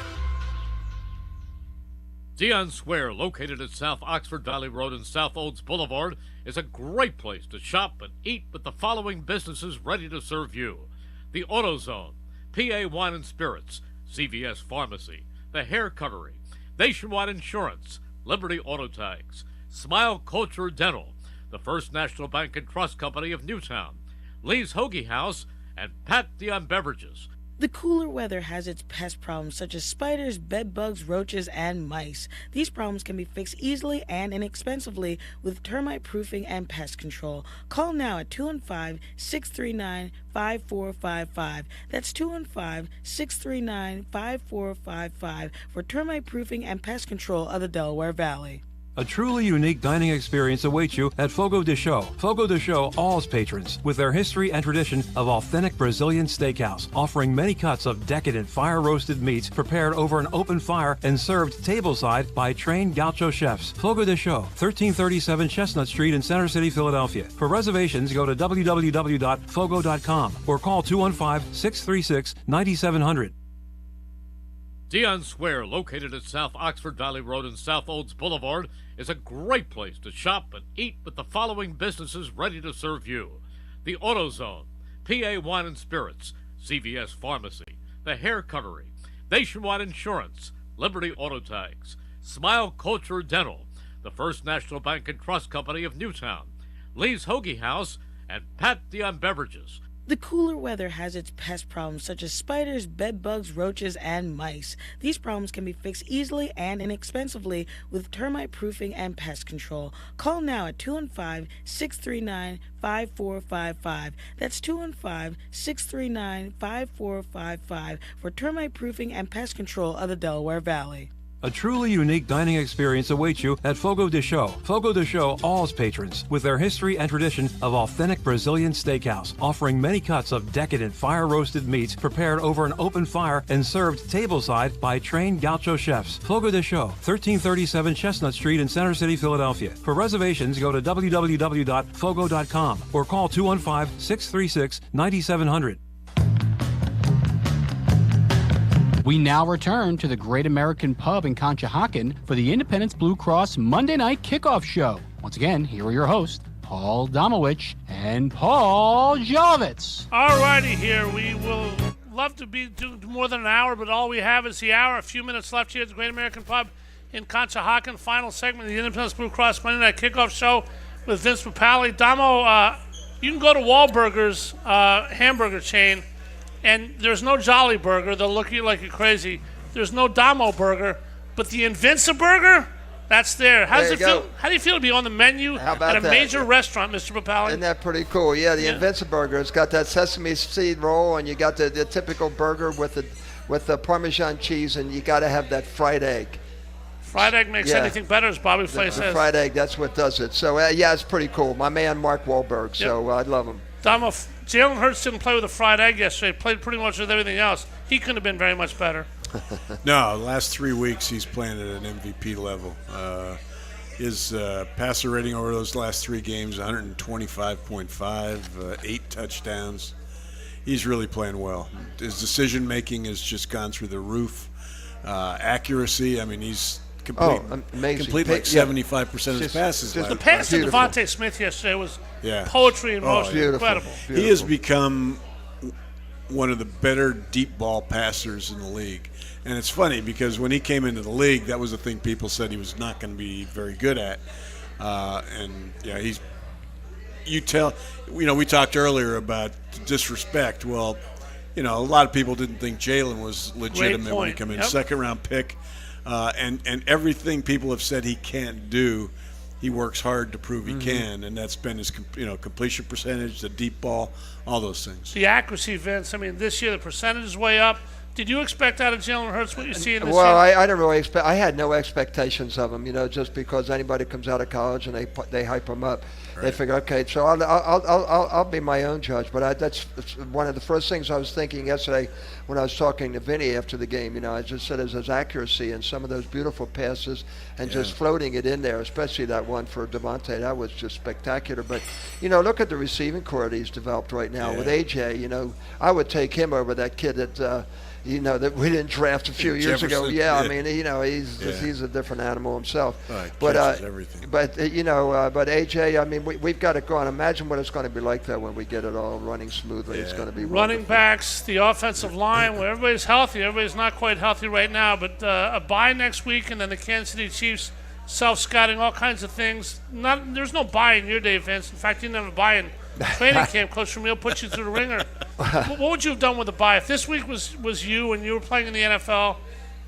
Dion Square, located at South Oxford Valley Road and South Olds Boulevard, is a great place to shop and eat with the following businesses ready to serve you: the AutoZone, PA Wine and Spirits, CVS Pharmacy, the Hair Cuttery, Nationwide Insurance, Liberty Auto Tags, Smile Culture Dental, the First National Bank and Trust Company of Newtown, Lee's Hoagie House, and Pat Dion Beverages. The cooler weather has its pest problems such as spiders, bed bugs, roaches, and mice. These problems can be fixed easily and inexpensively with termite proofing and pest control. Call now at 215-639-5455. That's 215-639-5455 for termite proofing and pest control of the Delaware Valley. A truly unique dining experience awaits you at Fogo de Chão. Fogo de Chão awes patrons with their history and tradition of authentic Brazilian steakhouse, offering many cuts of decadent fire-roasted meats prepared over an open fire and served tableside by trained gaucho chefs. Fogo de Chão, 1337 Chestnut Street in Center City, Philadelphia. For reservations, go to www.fogo.com or call 215-636-9700. Dion Square, located at South Oxford Valley Road and South Olds Boulevard, is a great place to shop and eat with the following businesses ready to serve you: the AutoZone, PA Wine and Spirits, CVS Pharmacy, The Hair Cuttery, Nationwide Insurance, Liberty Auto Tags, Smile Culture Dental, the First National Bank and Trust Company of Newtown, Lee's Hoagie House, and Pat Dion Beverages. The cooler weather has its pest problems such as spiders, bed bugs, roaches, and mice. These problems can be fixed easily and inexpensively with termite proofing and pest control. Call now at 215-639-5455. That's 215-639-5455 for termite proofing and pest control of the Delaware Valley. A truly unique dining experience awaits you at Fogo de Chão. Fogo de Chão awes patrons with their history and tradition of authentic Brazilian steakhouse, offering many cuts of decadent fire-roasted meats prepared over an open fire and served tableside by trained gaucho chefs. Fogo de Chão, 1337 Chestnut Street in Center City, Philadelphia. For reservations, go to www.fogo.com or call 215-636-9700. We now return to the Great American Pub in Conshohocken for the Independence Blue Cross Monday Night Kickoff Show. Once again, here are your hosts, Paul Domowitch and Paul Jolovitz. All righty, here. We will love to do more than an hour, but all we have is the hour. A few minutes left here at the Great American Pub in Conshohocken. Final segment of the Independence Blue Cross Monday Night Kickoff Show with Vince Papale. Damo, you can go to Wahlburgers hamburger chain, and there's no Jolly Burger. They'll look at you like you're crazy. There's no Damo Burger, but the Invincible Burger, that's there. How do you feel to be on the menu at a major restaurant, Mr. Papale? Isn't that pretty cool? Yeah, the Invincible Burger. It's got that sesame seed roll, and you got the typical burger with the Parmesan cheese, and you got to have that fried egg. Fried egg makes anything better, as Bobby Flay says. The fried egg, that's what does it. So, it's pretty cool. My man, Mark Wahlberg, so I love him. Damo, Jalen Hurts didn't play with a fried egg yesterday. Played pretty much with everything else. He couldn't have been very much better. No, the last 3 weeks he's playing at an MVP level. His passer rating over those last 3 games, 125.5, 8 touchdowns. He's really playing well. His decision-making has just gone through the roof. Accuracy, I mean, he's complete like 75% of his passes. The pass to Devontae Smith yesterday was poetry in motion. Incredible. He has become one of the better deep ball passers in the league. And it's funny because when he came into the league, that was the thing people said he was not going to be very good at. We talked earlier about disrespect. Well, a lot of people didn't think Jalen was legitimate when he came in. Second-round pick. And everything people have said he can't do, he works hard to prove he can, and that's been his completion percentage, the deep ball, all those things. The accuracy, Vince. I mean, this year the percentage is way up. Did you expect out of Jalen Hurts what you see in this year? I didn't really expect. I had no expectations of him. Just because anybody comes out of college and they hype him up, they figure, okay, so I'll be my own judge. But that's one of the first things I was thinking yesterday when I was talking to Vinny after the game. I just said his accuracy and some of those beautiful passes and just floating it in there, especially that one for Devontae. That was just spectacular. But look at the receiving core that he's developed right now with AJ. I would take him over that kid that we didn't draft a few years ago. I mean, he's a different animal himself. But AJ, I mean, we've got to go on. Imagine what it's going to be like that when we get it all running smoothly. It's going to be running backs, the offensive line, where everybody's healthy. Everybody's not quite healthy right now, but a bye next week, and then the Kansas City Chiefs self-scouting, all kinds of things. There's no bye in your day, Vince. In fact, you didn't have a bye in training camp. Coach Ramil put you through the ringer. What would you have done with the bye? If this week was you and you were playing in the NFL,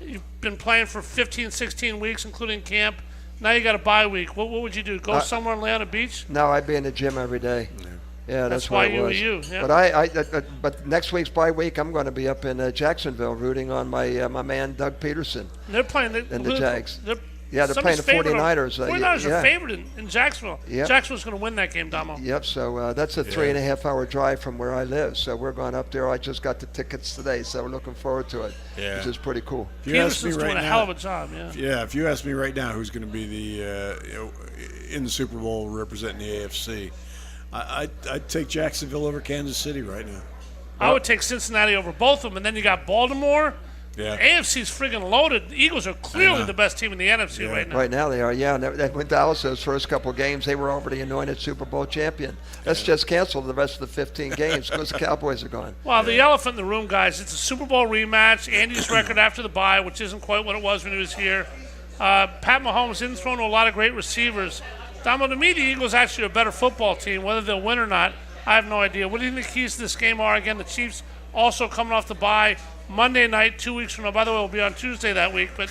you've been playing for 15, 16 weeks, including camp, now you got a bye week. What would you do? Go somewhere and lay on a beach? No, I'd be in the gym every day. Yeah, that's why what you it were was. you. Yeah. But next week's bye week, I'm going to be up in Jacksonville rooting on my man Doug Peterson. They're playing the Jags. They're playing the 49ers. 49ers are favored in Jacksonville. Yep. Jacksonville's going to win that game, Damo. Yep, so that's a 3.5-hour drive from where I live. So we're going up there. I just got the tickets today, so we're looking forward to it, which is pretty cool. Peterson's doing a hell of a job, if you ask me right now who's going to be in the Super Bowl representing the AFC, I'd take Jacksonville over Kansas City right now. I would take Cincinnati over both of them, and then you got Baltimore. Yeah. AFC's friggin' loaded. The Eagles are clearly the best team in the NFC right now. Right now they are, yeah. And when Dallas, those first couple games, they were already anointed Super Bowl champion. Let's just cancel the rest of the 15 games because the Cowboys are gone. Well, the elephant in the room, guys, it's a Super Bowl rematch. Andy's record after the bye, which isn't quite what it was when he was here. Pat Mahomes didn't throw to a lot of great receivers. Damo, to me, the Eagles actually are a better football team. Whether they'll win or not, I have no idea. What do you think the keys to this game are? Again, the Chiefs also coming off the bye. Monday night, 2 weeks from now. By the way, we'll be on Tuesday that week. But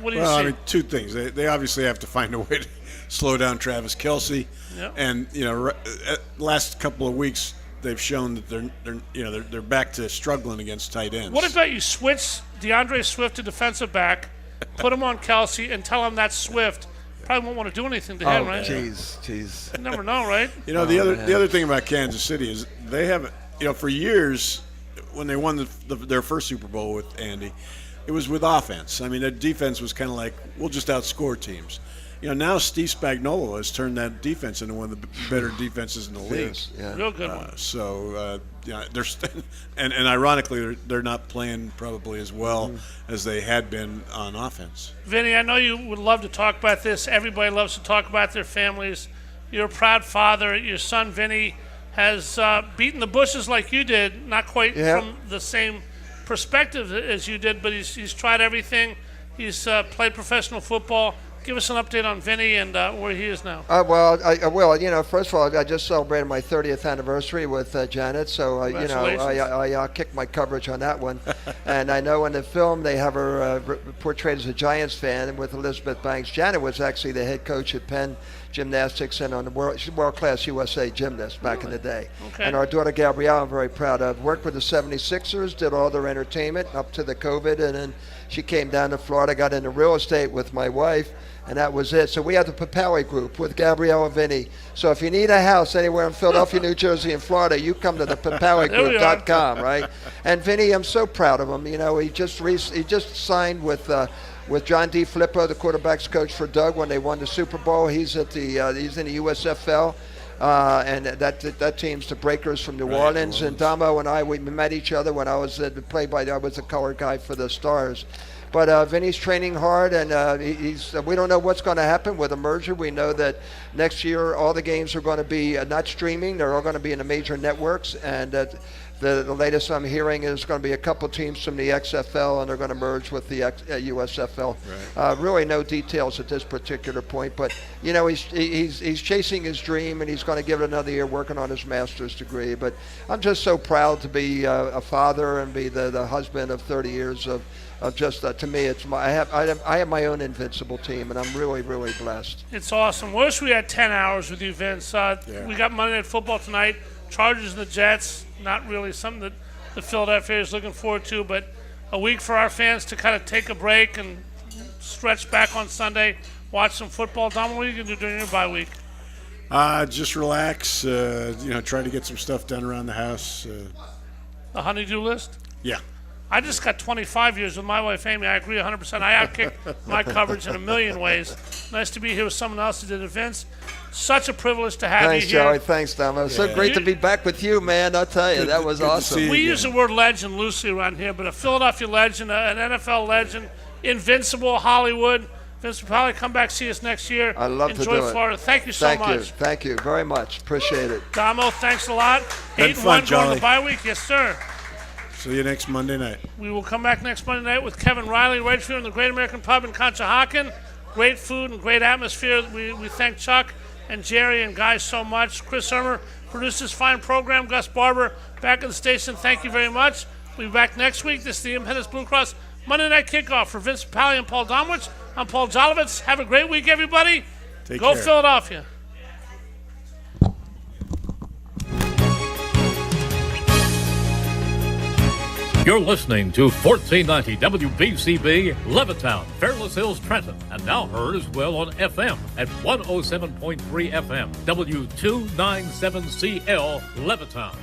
what do you see? I mean, two things. They obviously have to find a way to slow down Travis Kelce. Yep. And last couple of weeks they've shown that they're back to struggling against tight ends. What about you switch DeAndre Swift to defensive back, put him on Kelce, and tell him that's Swift? Probably won't want to do anything to him, right? Jeez. You never know, right? The other thing about Kansas City is they haven't. For years, when they won their first Super Bowl with Andy, it was with offense. I mean, their defense was kind of like, we'll just outscore teams. Now Steve Spagnuolo has turned that defense into one of the better defenses in the league. Yeah. Real good one. They're and ironically, they're not playing probably as well as they had been on offense. Vinny, I know you would love to talk about this. Everybody loves to talk about their families. You're a proud father. Your son, Vinny, has beaten the bushes like you did, not quite from the same perspective as you did, but he's tried everything. He's played professional football. Give us an update on Vinny and where he is now. I will. First of all, I just celebrated my 30th anniversary with Janet, so I kicked my coverage on that one. And I know in the film they have her portrayed as a Giants fan with Elizabeth Banks. Janet was actually the head coach at Penn Gymnastics and on the world-class USA gymnast back in the day. Okay. And our daughter Gabrielle, I'm very proud of. Worked with the 76ers, did all their entertainment up to the COVID, and then she came down to Florida, got into real estate with my wife, and that was it. So we have the Papale Group with Gabrielle and Vinny. So if you need a house anywhere in Philadelphia, New Jersey, and Florida, you come to the papalegroup.com, right? And Vinny, I'm so proud of him. He just signed with John D. Filippo, the quarterback's coach for Doug, when they won the Super Bowl. He's in the USFL. And that team's the Breakers from New Orleans. And Damo and I, we met each other when I was I was the color guy for the Stars. But Vinny's training hard, and we don't know what's going to happen with a merger. We know that next year all the games are going to be not streaming. They're all going to be in the major networks. And the latest I'm hearing is going to be a couple teams from the XFL, and they're going to merge with the USFL. Right. Really no details at this particular point. But, he's chasing his dream, and he's going to give it another year working on his master's degree. But I'm just so proud to be a father and be the husband of 30 years of just to me, I have my own invincible team, and I'm really, really blessed. It's awesome. Wish we had 10 hours with you, Vince. We got Monday Night Football tonight. Chargers and the Jets. Not really something that the Philadelphia is looking forward to, but a week for our fans to kind of take a break and stretch back on Sunday, watch some football. Dom, what are you going to do during your bye week? Just relax. Try to get some stuff done around the house. A honey-do list? Yeah. I just got 25 years with my wife, Amy. I agree 100%. I outkicked my coverage in a million ways. Nice to be here with someone else who did it. Vince, such a privilege to have you here. Thanks, Joey. Thanks, Dom. It was so great to be back with you, man. I'll tell you, that was awesome. We use the word legend loosely around here, but a Philadelphia legend, an NFL legend, invincible, Hollywood. Vince Papale, come back, see us next year. I'd love to do it. Enjoy Florida. Thank you so much. Thank you very much. Appreciate it. Damo, thanks a lot. 8-1 going to the bye week. Yes, sir. See you next Monday night. We will come back next Monday night with Kevin Riley right here in the Great American Pub in Conshohocken. Great food and great atmosphere. We thank Chuck and Jerry and guys so much. Chris Ermer produced this fine program. Gus Barber back at the station. Thank you very much. We'll be back next week. This is the Independence Blue Cross Monday Night Kickoff for Vince Papale and Paul Domowitch. I'm Paul Jolovitz. Have a great week, everybody. Go care. Philadelphia. You're listening to 1490 WBCB, Levittown, Fairless Hills, Trenton, and now heard as well on FM at 107.3 FM, W297CL, Levittown.